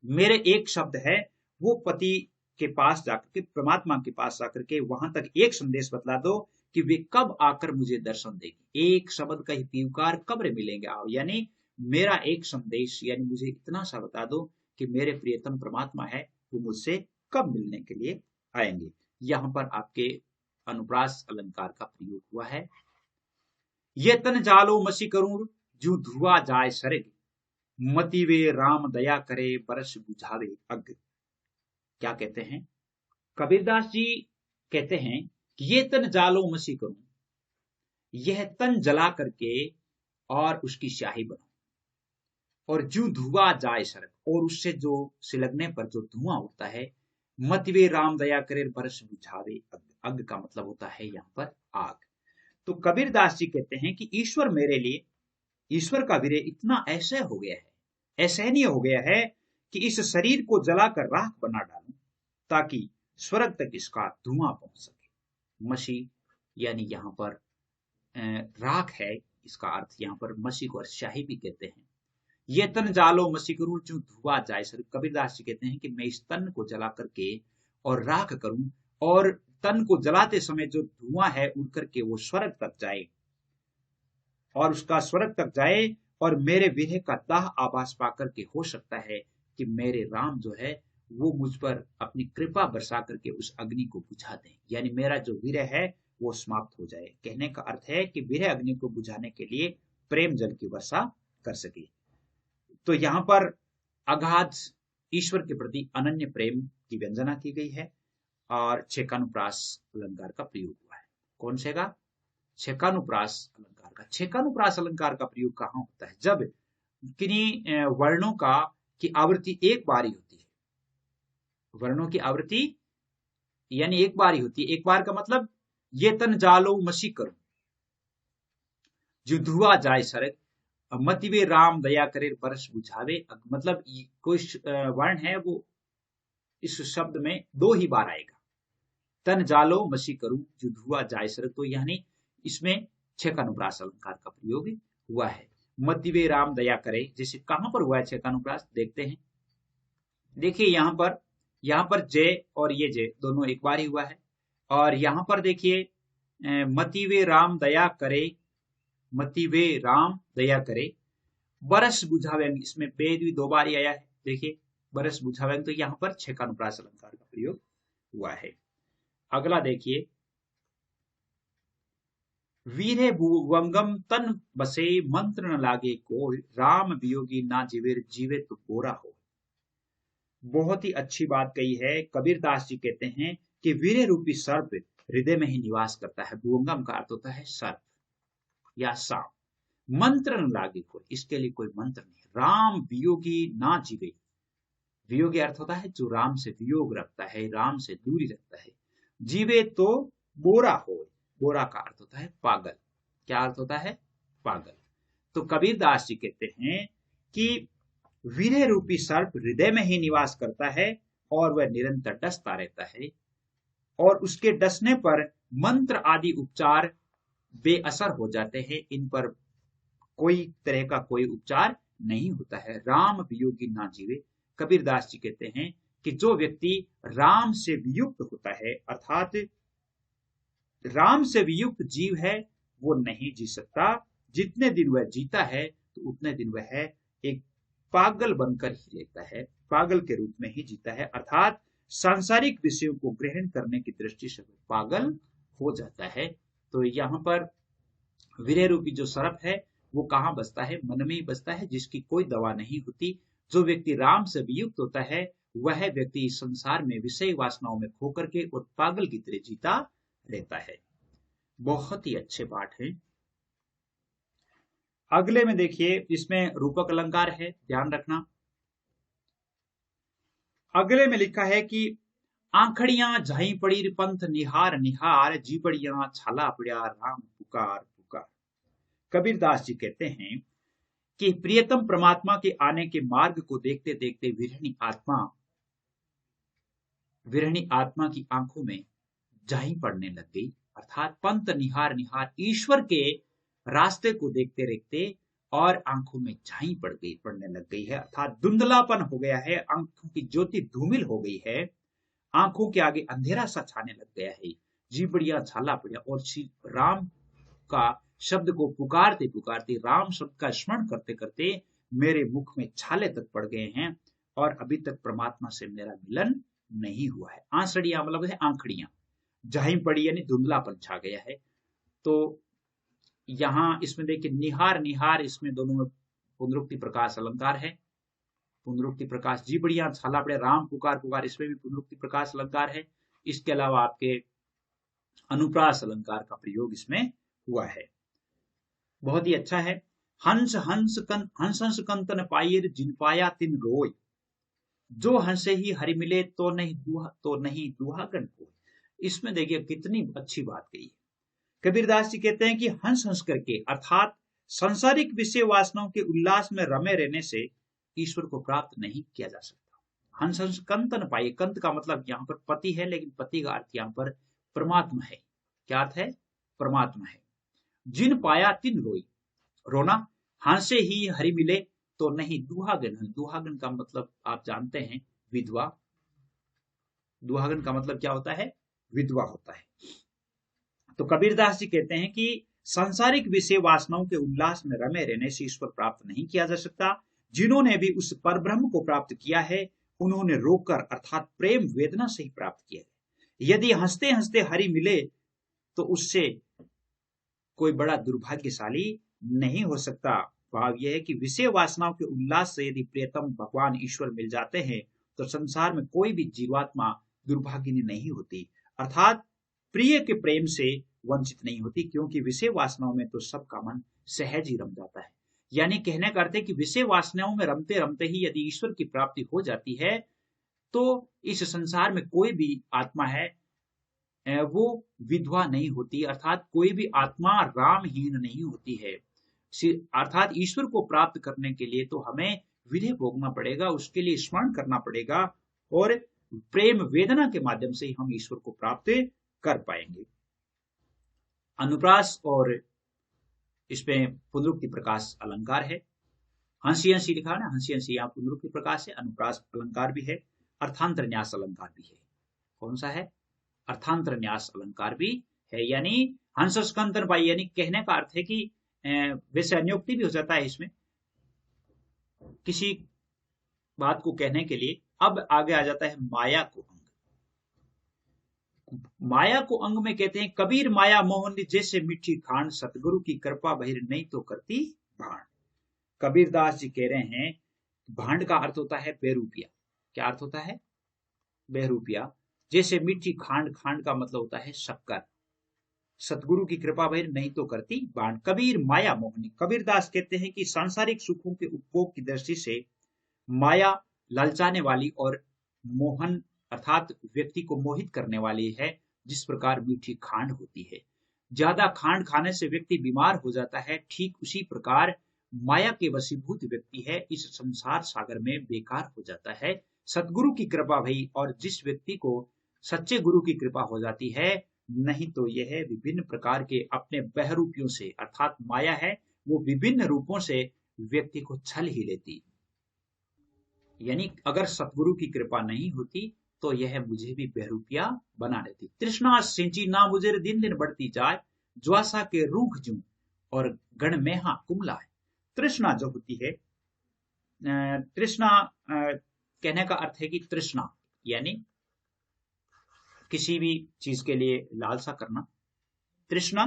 मेरे एक शब्द है वो पति के पास जाकर के, परमात्मा के पास जाकर के वहां तक एक संदेश बतला दो कि वे कब आकर मुझे दर्शन देगी। एक शब्द कहीं पीवकार कब्र मिलेंगे आप, यानी मेरा एक संदेश, यानी मुझे इतना सा बता दो कि मेरे प्रियतम परमात्मा है वो मुझसे कब मिलने के लिए आएंगे। यहां पर आपके अनुप्रास अलंकार का प्रयोग हुआ है। ये तन जालो मसी करूं जू धुआ जाए सरग, मति वे राम दया करे बरस बुझावे अग। क्या कहते हैं? कबीरदास जी कहते हैं कि ये तन जालो मसी करूं, यह तन जला करके और उसकी स्याही बनाऊं, और जू धुआं जाए सरग, और उससे जो सिलगने पर जो धुआं उठता है, मतिवे राम दया करे बरस बुझावे अग। अग का मतलब होता है यहां पर आग। तो कबीरदास जी कहते हैं कि ईश्वर मेरे लिए, ईश्वर का विरह इतना ऐसे हो गया है, असहनीय हो गया है कि इस शरीर को जलाकर राख बना डालूं ताकि स्वर्ग तक इसका धुआं पहुंच सके। मसी यानी यहां पर राख है, इसका अर्थ यहां पर मसी को स्याही भी कहते हैं। ये तन जालो मसी करूं जो धुआं जाए सर, कबीरदास जी कहते हैं कि मैं इस तन को जला करके और राख करूं, और तन को जलाते समय जो धुआं है उड़ करके वो स्वर्ग तक जाए, और उसका स्वर्ग तक जाए, और मेरे विरह का दाह आभास पाकर के हो सकता है कि मेरे राम जो है वो मुझ पर अपनी कृपा बरसा करके उस अग्नि को बुझा दें, यानी मेरा जो विरह है वो समाप्त हो जाए। कहने का अर्थ है कि विरह अग्नि को बुझाने के लिए प्रेम जल की वर्षा कर सके। तो यहां पर अगाध ईश्वर के प्रति अनन्य प्रेम की व्यंजना की गई है, और छेकानुप्रास अलंकार का प्रयोग हुआ है। कौन से का? छेकानुप्रास अलंकार का। छेकानुप्रास अलंकार का प्रयोग कहां होता है? जब किन्हीं वर्णों का की आवृत्ति एक बार ही होती है। वर्णों की आवृत्ति यानी एक बार ही होती है। एक बार का मतलब ये तन जालो मसी करो, जो धुआ जाए सरग, मतिवे राम दया करे बरस बुझावे अग। मतलब कोई वर्ण है वो इस शब्द में दो ही बार आएगा। तन जालो मसी करूं जो धुआ जाए सरग, तो यानी इसमें छेकानुप्रास अलंकार का प्रयोग हुआ है। मतिवे राम दया करे, जैसे कहां पर हुआ है छेकानुप्रास देखते हैं। देखिए यहां पर जय और ये जय दोनों एक बार ही हुआ है। और यहां पर देखिए मतिवे राम दया करे, मतिवे राम दया करे बरस बुझावेंगे, इसमें वेद भी दो बार ही आया है। देखिए बरस बुझावेंगे, तो यहां पर छेकानुप्रास अलंकार का प्रयोग हुआ है। अगला देखिए, वीरे भुवंगम तन बसे मंत्र न लागे को, राम वियोगी ना जीवे जीवे तो गोरा हो। बहुत ही अच्छी बात कही है। कबीरदास जी कहते हैं कि वीरे रूपी सर्प हृदय में ही निवास करता है। भुवंगम का अर्थ होता है सर्प या सांप। मंत्र न लागे कोई, इसके लिए कोई मंत्र नहीं। राम वियोगी ना जीवे, वियोगी अर्थ होता है जो राम से वियोग रखता है, राम से दूरी रखता है। जीवे तो बोरा हो, बोरा का अर्थ होता है पागल। क्या अर्थ होता है? पागल। तो कबीरदास जी कहते हैं कि विरह रूपी सर्प हृदय में ही निवास करता है और वह निरंतर डसता रहता है, और उसके डसने पर मंत्र आदि उपचार बेअसर हो जाते हैं। इन पर कोई तरह का कोई उपचार नहीं होता है। राम वियोगी ना जीवे। कबीरदास जी कहते हैं कि जो व्यक्ति राम से वियुक्त होता है, अर्थात राम से वियुक्त जीव है, वो नहीं जी सकता। जितने दिन वह जीता है तो उतने दिन वह एक पागल बनकर ही लेता है, पागल के रूप में ही जीता है। अर्थात सांसारिक विषयों को ग्रहण करने की दृष्टि से वो पागल हो जाता है। तो यहाँ पर वीर्य रूपी जो सर्प है वो कहाँ बसता है? मन में ही बसता है, जिसकी कोई दवा नहीं होती। जो व्यक्ति राम से वियुक्त होता है वह व्यक्ति इस संसार में विषय वासनाओं में खो करके और पागल की तरह जीता रहता है। बहुत ही अच्छे पाठ हैं। अगले में देखिए, इसमें रूपक अलंकार है, ध्यान रखना। अगले में लिखा है कि आंखड़ियां झाई पड़ी पंथ निहार निहार, जीबड़ियां छाला पड़िया राम पुकार पुकार। कबीरदास जी कहते हैं कि प्रियतम परमात्मा के आने के मार्ग को देखते देखते विरहणी आत्मा की आंखों में झाई पड़ने लग गई, अर्थात पंथ निहार निहार, ईश्वर के रास्ते को देखते देखते और आंखों में झाई पड़ने लग गई है, अर्थात धुंधलापन हो गया है, आंखों की ज्योति धूमिल हो गई है, आंखों के आगे अंधेरा सा छाने लग गया है। जी बढ़िया छाला पड़िया, और श्री राम का शब्द को पुकारते पुकारते, राम शब्द का स्मरण करते करते मेरे मुख में छाले तक पड़ गए हैं और अभी तक परमात्मा से मेरा मिलन नहीं हुआ है। आंसड़ियां मतलब है आंखड़ियां, झाई पड़ी यानी धुंधलापन छा गया है। तो यहां इसमें देखिए निहार निहार, इसमें दोनों में पुनरुक्ति प्रकाश अलंकार है। पुनरुक्ति प्रकाश, जी बढ़िया छाला पड़े, राम पुकार पुकार, इसमें भी पुनरुक्ति प्रकाश अलंकार है। इसके अलावा आपके अनुप्रास अलंकार का प्रयोग इसमें हुआ है। बहुत ही अच्छा है। हंस हंस कंतन पायर, जिन पाया तिन रोय, जो हंसे ही हरि मिले तो नहीं दुहागन कोई। इसमें देखिए कितनी अच्छी बात कही है। कबीरदास जी कहते हैं कि हंस हंस करके, अर्थात सांसारिक विषय वासनाओं के उल्लास में रमे रहने से ईश्वर को प्राप्त नहीं किया जा सकता। हंस हंस कंतन पाए, कंत का मतलब यहाँ पर पति है, लेकिन पति का अर्थ यहाँ पर परमात्मा है। क्या अर्थ है? परमात्मा है। जिन पाया तिन रोई, रोना, हंसे ही हरि मिले तो नहीं दुहागन। दुहागन का मतलब आप जानते हैं, विधवा। दुहागन का मतलब क्या होता है? विधवा होता है। तो कबीरदास जी कहते हैं कि सांसारिक विषय वासनाओं के उल्लास में रमे रहने से ईश्वर प्राप्त नहीं किया जा सकता। जिन्होंने भी उस परब्रह्म को प्राप्त किया है उन्होंने रोकर, अर्थात प्रेम वेदना से ही प्राप्त किया है। यदि हंसते हंसते हरि मिले तो उससे कोई बड़ा दुर्भाग्यशाली नहीं हो सकता। भाव यह है कि विषय वासनाओं के उल्लास से यदि प्रियतम भगवान ईश्वर मिल जाते हैं तो संसार में कोई भी जीवात्मा दुर्भाग्यनी नहीं होती, अर्थात प्रिय के प्रेम से वंचित नहीं होती, क्योंकि विषय वासनाओं में तो सबका मन सहज ही रम जाता है। यानी कहने का अर्थ है कि विषय वासनाओं में रमते रमते ही यदि ईश्वर की प्राप्ति हो जाती है तो इस संसार में कोई भी आत्मा है वो विधवा नहीं होती, अर्थात कोई भी आत्मा रामहीन नहीं होती है। अर्थात ईश्वर को प्राप्त करने के लिए तो हमें विधेय भोगना पड़ेगा, उसके लिए स्मरण करना पड़ेगा और प्रेम वेदना के माध्यम से ही हम ईश्वर को प्राप्त कर पाएंगे। अनुप्रास और इसमें पुनरुक्ति प्रकाश अलंकार है। हंसी हंसी लिखा ना, हंसी हंसी, यहाँ पुनरुक्ति प्रकाश है, अनुप्रास अलंकार भी है, अर्थांतर न्यास अलंकार भी है। कौन सा है? अर्थांतर न्यास अलंकार भी है। यानी हंस स्कंदन भाई, यानी कहने का अर्थ है कि वैसे अन्योक्ति भी हो जाता है इसमें किसी बात को कहने के लिए। अब आगे आ जाता है माया को अंग। माया को अंग में कहते हैं कबीर माया मोहन जैसे मीठी खांड, सतगुरु की कृपा बहिर नहीं तो करती भांड। कबीरदास जी कह रहे हैं भांड का अर्थ होता है बेरूपिया। क्या अर्थ होता है? बेरूपिया। जैसे मीठी खांड, खांड का मतलब होता है शक्कर। सतगुरु की कृपा बहिर नहीं तो करती भांड। कबीर माया मोहनी। कबीरदास कहते हैं कि सांसारिक सुखों के उपभोग की दृष्टि से माया ललचाने वाली और मोहन अर्थात व्यक्ति को मोहित करने वाली है, जिस प्रकार मीठी खांड होती है। ज्यादा खांड खाने से व्यक्ति बीमार हो जाता है, ठीक उसी प्रकार माया के वशीभूत व्यक्ति है इस संसार सागर में बेकार हो जाता है। सतगुरु की कृपा भई, और जिस व्यक्ति को सच्चे गुरु की कृपा हो जाती है, नहीं तो यह विभिन्न प्रकार के अपने बहरूपियों से, अर्थात माया है वो विभिन्न रूपों से व्यक्ति को छल ही लेती। यानी अगर सतगुरु की कृपा नहीं होती तो यह मुझे भी बहरूपिया बना देती। तृष्णा सिंची ना मुझे दिन दिन बढ़ती जाए, ज्वासा के रूख जूं और गण मेहा कुमलाए। तृष्णा जो होती है, तृष्णा कहने का अर्थ है कि तृष्णा यानी किसी भी चीज के लिए लालसा करना। तृष्णा,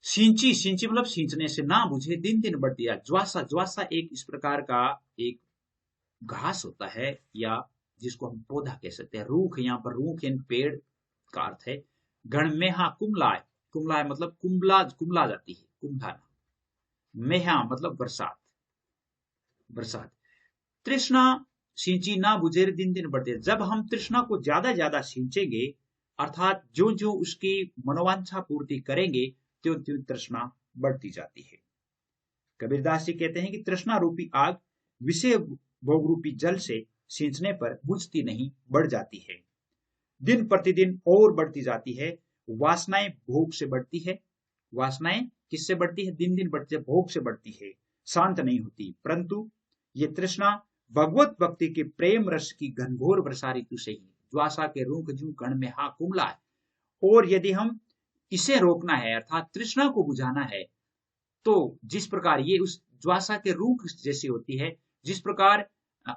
सिंची, सिंची मतलब सींचने से, ना बुझे दिन दिन बढ़ती है। ज्वासा, ज्वासा एक इस प्रकार का एक घास होता है, या जिसको हम पौधा कह सकते हैं। रूख, यहाँ पर रूख यानी पेड़ का अर्थ है। गणमेहा कुमलाय, कुमलाय मतलब कुंबला, कुंबला जाती है, कुंभाना। मेहा मतलब बरसात, बरसात। तृष्णा सिंची ना बुझे दिन दिन बढ़ती है। जब हम तृष्णा को ज्यादा ज्यादा सिंचेंगे, अर्थात जो जो उसकी मनोवांछा पूर्ति करेंगे, त्यों त्यों तृष्णा बढ़ती जाती है। कबीरदास जी कहते हैं कि तृष्णा रूपी आग विषय भोग रूपी जल से सींचने पर बुझती नहीं, बढ़ जाती है। दिन प्रतिदिन और बढ़ती जाती है। वासनाएं भोग से बढ़ती है। वासनाएं किससे बढ़ती है? दिन दिन बढ़ती है, भोग से बढ़ती है, शांत नहीं होती। परंतु ये तृष्णा भगवत भक्ति के प्रेम रस की घनघोर वर्षा ऋतु से ही, ज्वासा के रूख जू गण में हा कुमला है। और यदि हम इसे रोकना है, अर्थात तृष्णा को बुझाना है, तो जिस प्रकार ये उस ज्वासा के रूख जैसी होती है, जिस प्रकार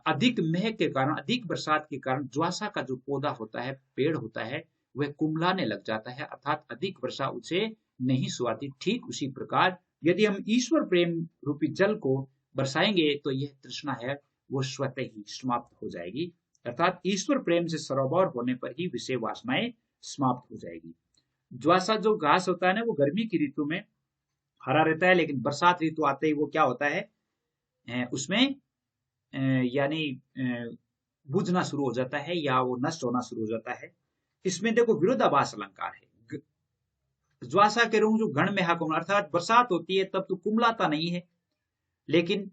अधिक मेह के कारण, अधिक बरसात के कारण ज्वासा का जो पौधा होता है, पेड़ होता है, वह कुम्भलाने लग जाता है, अर्थात अधिक वर्षा उसे नहीं सुहाती। ठीक उसी प्रकार यदि हम ईश्वर प्रेम रूपी जल को बरसाएंगे, तो यह तृष्णा है वो स्वतः ही समाप्त हो जाएगी, अर्थात ईश्वर प्रेम से सरोवर होने पर ही विषय वासनाएं समाप्त हो जाएगी। ज्वासा जो घास होता है ना, वो गर्मी की ऋतु में हरा रहता है, लेकिन बरसात ऋतु आते ही वो क्या होता है, उसमें यानी बुझना शुरू हो जाता है, या वो नष्ट होना शुरू हो जाता है। इसमें देखो विरोधाभास अलंकार है। ज्वासा के रूख जो गण में हाकुम, अर्थात बरसात होती है तब तो कुमलाता नहीं है, लेकिन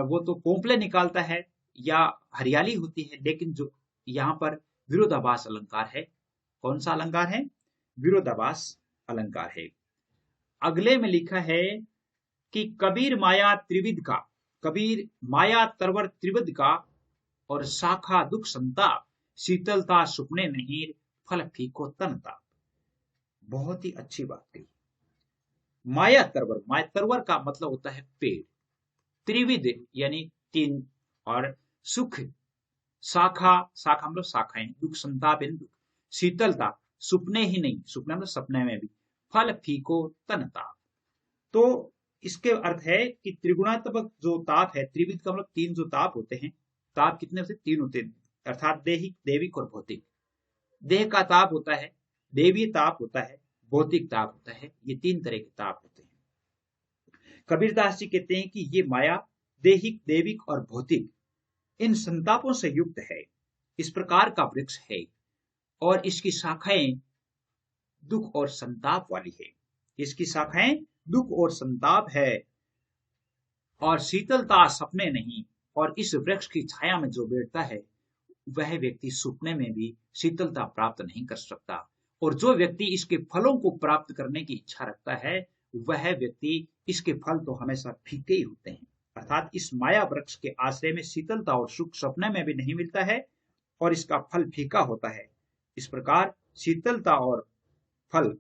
वो तो पोंपले निकालता है या हरियाली होती है। लेकिन जो यहाँ पर विरोधाभास अलंकार है, कौन सा अलंकार है? विरोधाभास अलंकार है। अगले में लिखा है कि कबीर माया त्रिविध का, कबीर माया तरवर त्रिविध का, और शाखा दुख संताप, शीतलता सुपने नहीं, फल फीको तनता। बहुत ही अच्छी बात कही। माया तरवर, माया तरवर का मतलब होता है पेड़, त्रिविध यानी तीन, और सुख, शाखा, शाखा मतलब शाखाएं, दुख संताप यानी दुख, शीतलता सुपने ही नहीं, सुपने मतलब सपने में भी, फल फीको तनताप। तो इसके अर्थ है कि त्रिगुणात्मक जो ताप है, त्रिविध का मतलब तीन जो ताप होते हैं, ताप कितने होते हैं? तीन होते हैं, अर्थात देहिक, देविक और भौतिक। देह का ताप होता है, देवीय ताप होता है, भौतिक ताप होता है। ये तीन तरह के ताप होते हैं। कबीरदास जी कहते हैं कि ये माया देहिक, देविक और भौतिक, इन संतापों से युक्त है, इस प्रकार का वृक्ष है, और इसकी शाखाएं दुख और संताप वाली है। इसकी शाखाएं दुख और संताप है, और शीतलता सपने नहीं। और इस वृक्ष की छाया में जो बैठता है, वह व्यक्ति सपने में भी शीतलता प्राप्त नहीं कर सकता। और जो व्यक्ति इसके फलों को प्राप्त करने की इच्छा रखता है, वह व्यक्ति, इसके फल तो हमेशा फीके ही होते हैं। अर्थात इस माया वृक्ष के आश्रय में शीतलता और सुख सपने में भी नहीं मिलता है, और इसका फल फीका होता है। इस प्रकार शीतलता और फल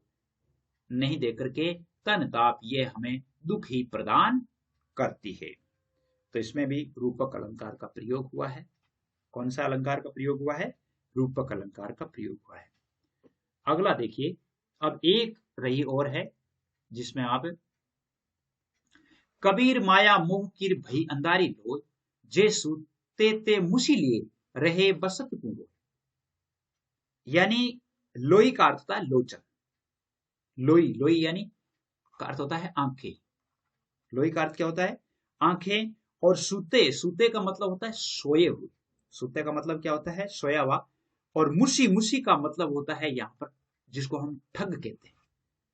नहीं देकर के तन ताप ये हमें दुख ही प्रदान करती है। तो इसमें भी रूपक अलंकार का प्रयोग हुआ है। कौन सा अलंकार का प्रयोग हुआ है? रूपक अलंकार का प्रयोग हुआ है। अगला देखिए, अब एक रही और है जिसमें आप, कबीर माया मोह किर भई अंधारी लो, जे सुते ते मुसी लिए रहे बसत पूरो। यानी लोई का अर्थ होता है लोचन, लोई, लोई यानी का अर्थ होता है आंखें। लोई का अर्थ क्या होता है? आंखें। और सूते, सूते का मतलब होता है सोए हुए, सूते का मतलब क्या होता है? सोया हुआ। और मुसी, मुसी का मतलब होता है यहाँ पर जिसको हम ठग कहते हैं।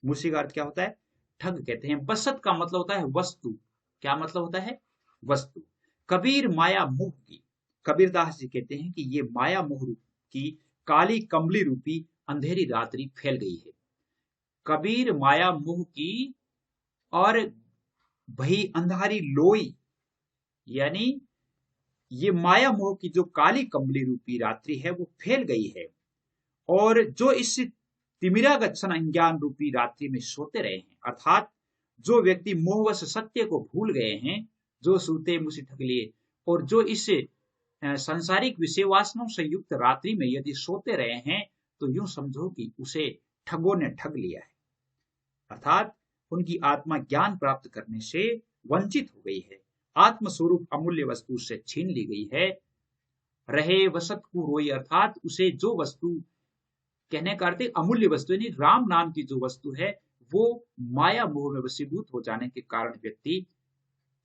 मुसी का अर्थ क्या होता है? ठग कहते हैं। बसत का मतलब होता है वस्तु। क्या मतलब होता है? वस्तु। कबीर माया मोह की, कबीरदास जी कहते हैं कि ये माया मोह की काली कमली रूपी अंधेरी रात्रि फैल गई है। कबीर माया मोह की और भई अंधारी लोई, यानी ये माया मोह की जो काली कमली रूपी रात्रि है वो फैल गई है। और जो इस तिमिरागच्छन अज्ञान रूपी रात्रि में सोते रहे हैं, अर्थात जो व्यक्ति मोहवश सत्य को भूल गए हैं, जो सूते मुसी ठग लिए, और जो इस सांसारिक विषय वासनाओं से युक्त रात्रि में यदि सोते रहे हैं तो यूं समझो कि उसे ठगों ने ठग लिया है, अर्थात उनकी आत्मा ज्ञान प्राप्त करने से वंचित हो गई है, आत्मस्वरूप अमूल्य वस्तु से छीन ली गई है। रहे वसत को रोई, अर्थात उसे जो वस्तु, कहने का अर्थ अमूल्य वस्तु यानी राम नाम की जो वस्तु है वो माया मोह में वशीभूत हो जाने के कारण व्यक्ति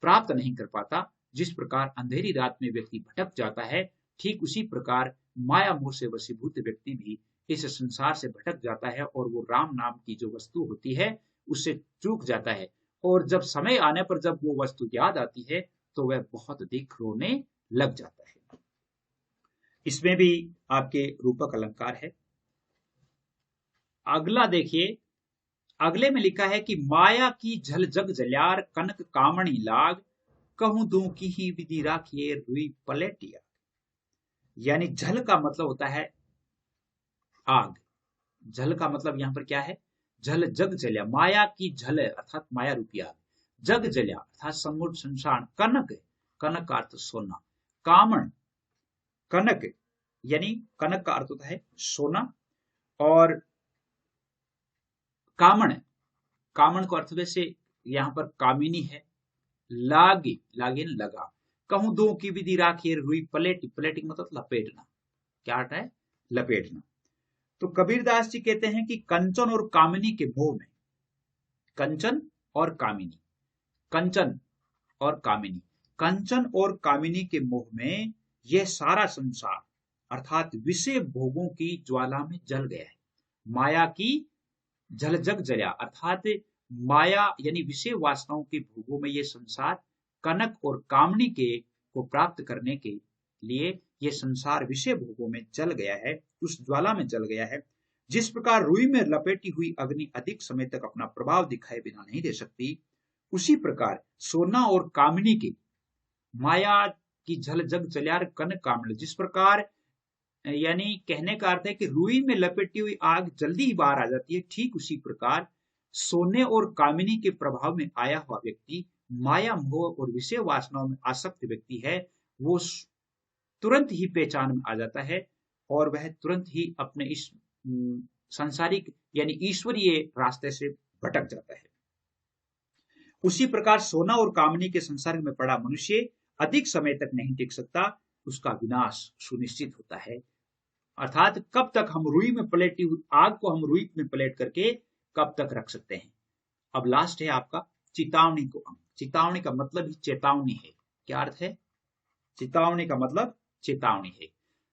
प्राप्त नहीं कर पाता। जिस प्रकार अंधेरी रात में व्यक्ति भटक जाता है, ठीक उसी प्रकार माया मोह से वशीभूत व्यक्ति भी इस संसार से भटक जाता है और वो राम नाम की जो वस्तु होती है उससे चूक जाता है। और जब समय आने पर जब वो वस्तु याद आती है तो वह बहुत अधिक रोने लग जाता है। इसमें भी आपके रूपक अलंकार है। अगला देखिए, अगले में लिखा है कि माया की झल जग जल्यार कनक कामणी लाग, कहूं दूं की ही विधि राखिए रुई पलेटिया। यानी झल का मतलब होता है आग। झल का मतलब यहां पर क्या है? झल जग जल्या, माया की झल अर्थात माया रूपी आग। जग जल्या अर्थात समुद्र संसार। कनक, कनक का अर्थ सोना। कामण, कनक यानी कनक का अर्थ होता है सोना। और कामण, कामण का अर्थ वैसे यहां पर कामिनी है। लागे, लागे लगा। कहूं दो की विधि राखिए रुई पलेटी, पलेटी मतलब लपेटना। क्या अर्थ है? लपेटना। तो कबीरदास जी कहते हैं कि कंचन और कामिनी के मोह में, कंचन और कामिनी, कंचन और कामिनी, कंचन और कामिनी के मोह में यह सारा संसार अर्थात विषय भोगों की ज्वाला में जल गया है। माया की झल जग जल्या अर्थात माया यानी विषय वासनाओं के भोगों में यह संसार कनक और कामनी के को प्राप्त करने के लिए यह संसार विषय भोगों में जल गया है, उस ज्वाला में जल गया है। जिस प्रकार रुई में लपेटी हुई अग्नि अधिक समय तक अपना प्रभाव दिखाए बिना नहीं दे सकती, उसी प्रकार सोना और कामिनी की माया की झल जग जल्यार कनक कामनी, जिस प्रकार यानी कहने का अर्थ है कि रुई में लपेटी हुई आग जल्दी ही बाहर आ जाती है, ठीक उसी प्रकार सोने और कामिनी के प्रभाव में आया हुआ व्यक्ति, माया मोह और विषय वासनाओं में आसक्त व्यक्ति है, वो तुरंत ही पहचान में आ जाता है और वह तुरंत ही अपने इस सांसारिक यानी ईश्वरीय रास्ते से भटक जाता है। उसी प्रकार सोना और कामनी के संसर्ग में पड़ा मनुष्य अधिक समय तक नहीं टिक सकता, उसका विनाश सुनिश्चित होता है। अर्थात कब तक हम रुई में पलेटी हुई आग को हम रुई में पलेट करके कब तक रख सकते हैं। अब लास्ट है आपका चेतावनी को अंग। चेतावनी का मतलब ही चेतावनी है। क्या अर्थ है? चेतावनी का मतलब चेतावनी है।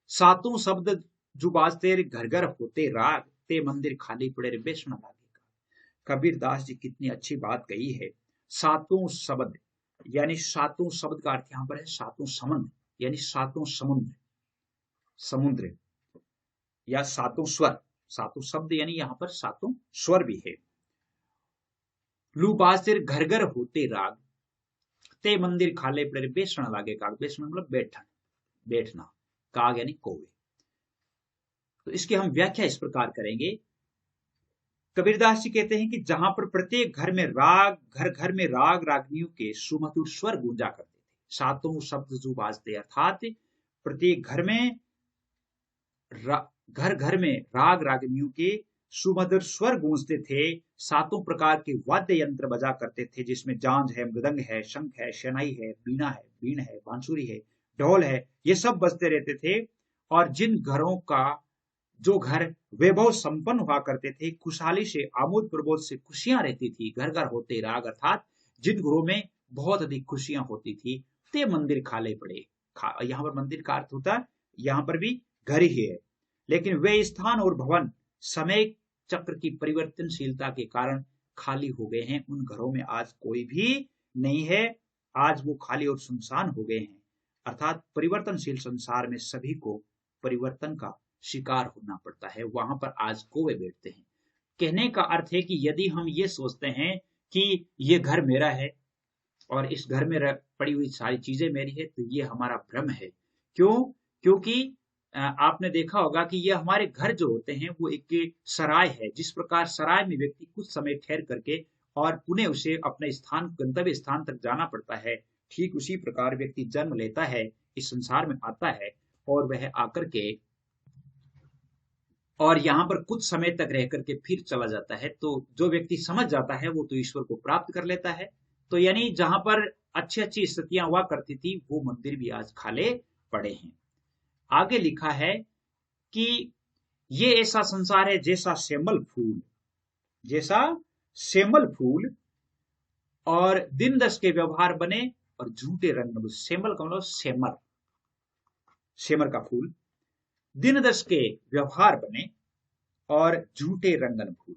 सातों शब्द जुबास्ते घर घर होते राग, ते मंदिर खाली पड़े रे बेसण लागेगा। कबीरदास जी कितनी अच्छी बात कही है। सातों शब्द यानी सातों शब्द का अर्थ यहां पर है सातों समंद यानी सातों समुद्र, समुद्र या सातों स्वर। सातों शब्द यानी यहां पर सातों स्वर भी है। लू बासिर घर घर होते राग, ते मंदिर खाले पड़े बेसण लागे काग। बेसण मतलब बैठन, बैठना। काग यानी कौवे। तो इसकी हम व्याख्या इस प्रकार करेंगे। कबीरदास जी कहते हैं कि जहां पर प्रत्येक घर में राग, घर घर में राग रागनियों के सुमधुर स्वर गूंजा करते थे, सातों शब्द जो बाजते, अर्थात प्रत्येक घर में घर घर में राग रागनियों के सुमधुर स्वर गूंजते थे, सातों प्रकार के वाद्य यंत्र बजा करते थे, जिसमें जांज है, मृदंग है, शंख है, शनाई है, बीना है, बीन है, बांसुरी है, ढोल है, ये सब बजते रहते थे। और जिन घरों का जो घर वैभव संपन्न हुआ करते थे, खुशहाली से आमोद प्रमोद से खुशियां रहती थी, घर घर होते राग अर्थात जिन घरों में बहुत अधिक खुशियां होती थी, ते मंदिर खाले पड़े। यहां पर मंदिर का अर्थ होता है यहां पर भी घर ही है, लेकिन वे स्थान और भवन समय चक्र की परिवर्तनशीलता के कारण खाली हो गए हैं। उन घरों में आज कोई भी नहीं है, आज वो खाली और सुनसान हो गए हैं। अर्थात परिवर्तनशील संसार में सभी को परिवर्तन का शिकार होना पड़ता है, वहां पर आज कौवे बैठते हैं। कहने का अर्थ है कि यदि हम ये सोचते हैं कि ये घर मेरा है और इस घर में पड़ी हुई सारी चीजें मेरी है, तो ये हमारा भ्रम है। क्यों? क्योंकि आपने देखा होगा कि ये हमारे घर जो होते हैं वो एक सराय है। जिस प्रकार सराय में व्यक्ति कुछ समय ठहर करके और पुनः उसे अपने स्थान, गंतव्य स्थान तक जाना पड़ता है, ठीक उसी प्रकार व्यक्ति जन्म लेता है, इस संसार में आता है और वह आकर के और यहाँ पर कुछ समय तक रह करके फिर चला जाता है, तो जो व्यक्ति समझ जाता है वो तो ईश्वर को प्राप्त कर लेता है। तो यानी जहां पर अच्छी अच्छी स्थितियां हुआ करती थी वो मंदिर भी आज खाली पड़े हैं। आगे लिखा है कि ये ऐसा संसार है जैसा सेमल फूल और दिन दस के व्यवहार बने और झूठे रंग। सेमल का मतलब सेमर का फूल, दिन दस के व्यवहार बने और झूठे रंगन फूल।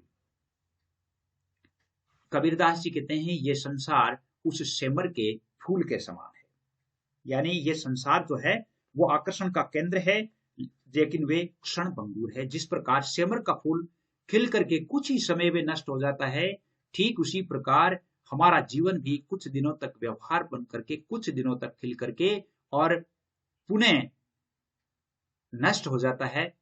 कबीरदास जी कहते हैं ये संसार उस सेमर के फूल के समान है, यानी ये संसार जो है वो आकर्षण का केंद्र है, लेकिन वे क्षण भंगुर है। जिस प्रकार सेमर का फूल खिल करके कुछ ही समय में नष्ट हो जाता है, ठीक उसी प्रकार हमारा जीवन भी कुछ दिनों तक व्यवहार बन करके कुछ दिनों तक खिल करके और पुनः नष्ट हो जाता है।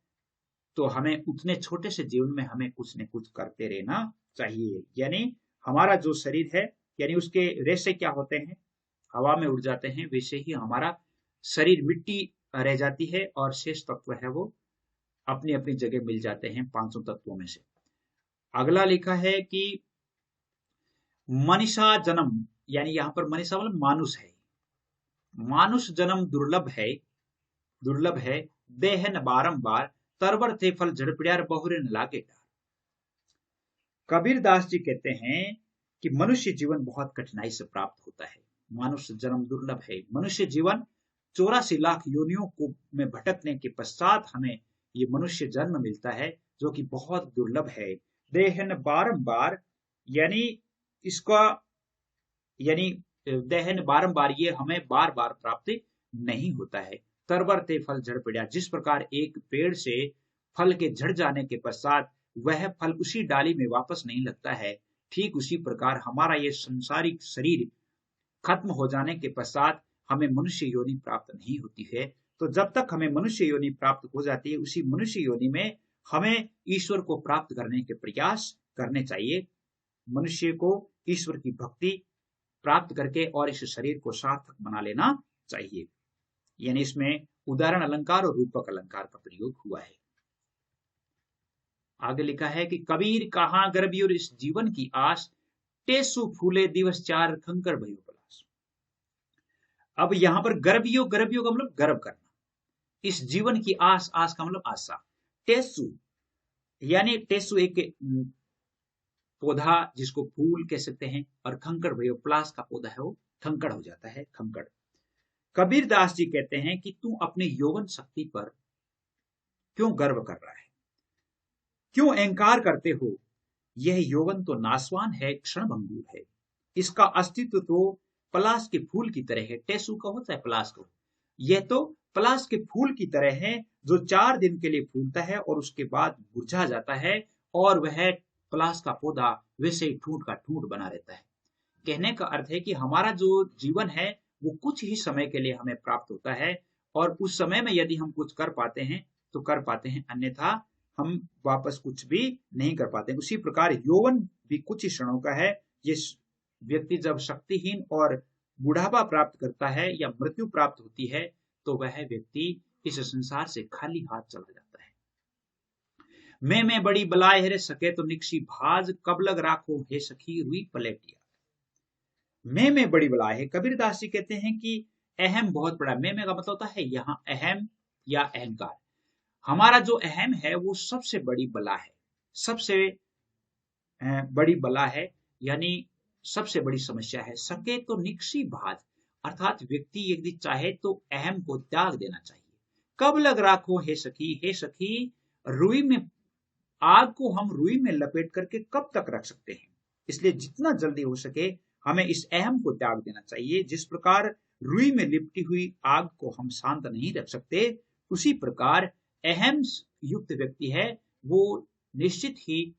तो हमें उतने छोटे से जीवन में हमें कुछ न कुछ करते रहना चाहिए। यानी हमारा जो शरीर है, यानी उसके रेशे क्या होते हैं, हवा में उड़ जाते हैं, वैसे ही हमारा शरीर मिट्टी रह जाती है और शेष तत्व है वो अपनी अपनी जगह मिल जाते हैं पांचों तत्वों में से। अगला लिखा है कि मनीषा जन्म, यानी यहां पर मनीषा मतलब मानुष है, मानुष जन्म दुर्लभ है देहन बारंबार तरवर थे फल झड़पड़ियार बहुरे न लागे डार। कबीरदास जी कहते हैं कि मनुष्य जीवन बहुत कठिनाई से प्राप्त होता है, मानुष जन्म दुर्लभ है। मनुष्य जीवन 84 लाख योनियों को में भटकने के पश्चात हमें ये मनुष्य जन्म मिलता है जो कि बहुत दुर्लभ है। देहन बारंबार यानी इसका यानी देहन बारंबार ये हमें बार बार प्राप्त नहीं होता है। तरवरते फल झड़ पड़ा, जिस प्रकार एक पेड़ से फल के झड़ जाने के पश्चात वह फल उसी डाली में वापस नहीं लगता है, ठीक उसी प्रकार हमारा ये संसारिक शरीर खत्म हो जाने के पश्चात हमें मनुष्य योनि प्राप्त नहीं होती है। तो जब तक हमें मनुष्य योनि प्राप्त हो जाती है, उसी मनुष्य योनि में हमें ईश्वर को प्राप्त करने के प्रयास करने चाहिए। मनुष्य को ईश्वर की भक्ति प्राप्त करके और इस शरीर को सार्थक बना लेना चाहिए। यानी इसमें उदाहरण अलंकार और रूपक अलंकार का प्रयोग हुआ है। आगे लिखा है कि कबीर कहाँ गर्भी और इस जीवन की आस, टेसु फूले दिवस चार खंकर भयो पलास। अब यहां पर गर्भियो का मतलब गर्भ करना, इस जीवन की आस, आस का मतलब आशा। टेसु यानी टेसु एक पौधा जिसको फूल कह सकते हैं, और खंकर भयो प्लास का पौधा है वो खंकड़ हो जाता है, खंकड़। कबीर दास जी कहते हैं कि तू अपनी यौवन शक्ति पर क्यों गर्व कर रहा है, क्यों अहंकार करते हो। यह यौवन तो नासवान है, क्षण भंगुर है, इसका अस्तित्व तो पलास के फूल की तरह है। टेसु का होता है पलास को, यह तो पलास के फूल की तरह है जो 4 दिन के लिए फूलता है और उसके बाद मुरझा जाता है, और वह पलास का पौधा वैसे ही ठूंठ का ठूंठ बना रहता है। कहने का अर्थ है कि हमारा जो जीवन है वो कुछ ही समय के लिए हमें प्राप्त होता है, और उस समय में यदि हम कुछ कर पाते हैं तो कर पाते हैं, अन्यथा हम वापस कुछ भी नहीं कर पाते। उसी प्रकार यौवन भी कुछ ही क्षणों का है। ये व्यक्ति जब शक्तिहीन और बुढ़ापा प्राप्त करता है या मृत्यु प्राप्त होती है तो वह व्यक्ति इस संसार से खाली हाथ चला जाता है। मैं बड़ी बलाय है रे सके तो निकसी भाज, कब लग राखो हे सखी रुई पलेटिया। मैं बड़ी बलाय है। कबीरदास जी कहते हैं कि अहम बहुत बड़ा। मैं का मतलब होता है यहाँ अहम या अहंकार। हमारा जो अहम है वो सबसे बड़ी बला है, सबसे बड़ी बला है, यानी सबसे बड़ी समस्या है। सके तो निकसी भाज, अर्थात व्यक्ति यदि चाहे तो अहम को त्याग देना चाहिए। कब लग राखो हे सखी, रुई में आग को हम रुई में लपेट करके कब तक रख सकते हैं, इसलिए जितना जल्दी हो सके हमें इस अहम को त्याग देना चाहिए। जिस प्रकार रुई में लिपटी हुई आग को हम शांत नहीं रख सकते, उसी प्रकार अहम युक्त व्यक्ति है वो निश्चित ही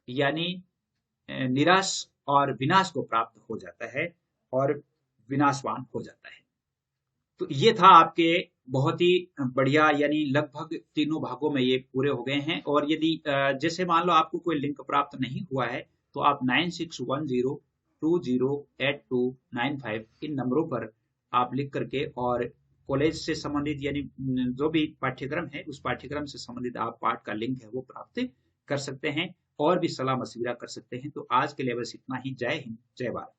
यानी निराश और विनाश को प्राप्त हो जाता है और विनाशवान हो जाता है। तो ये था आपके बहुत ही बढ़िया, यानी लगभग तीनों भागों में ये पूरे हो गए हैं। और यदि जैसे मान लो आपको कोई लिंक प्राप्त नहीं हुआ है तो आप 9610208295 इन नंबरों पर आप लिख करके और कॉलेज से संबंधित यानी जो भी पाठ्यक्रम है उस पाठ्यक्रम से संबंधित आप पाठ का लिंक है वो प्राप्त कर सकते हैं और भी सलाह मशविरा कर सकते हैं। तो आज के लिए बस इतना ही। जय हिंद, जय भारत।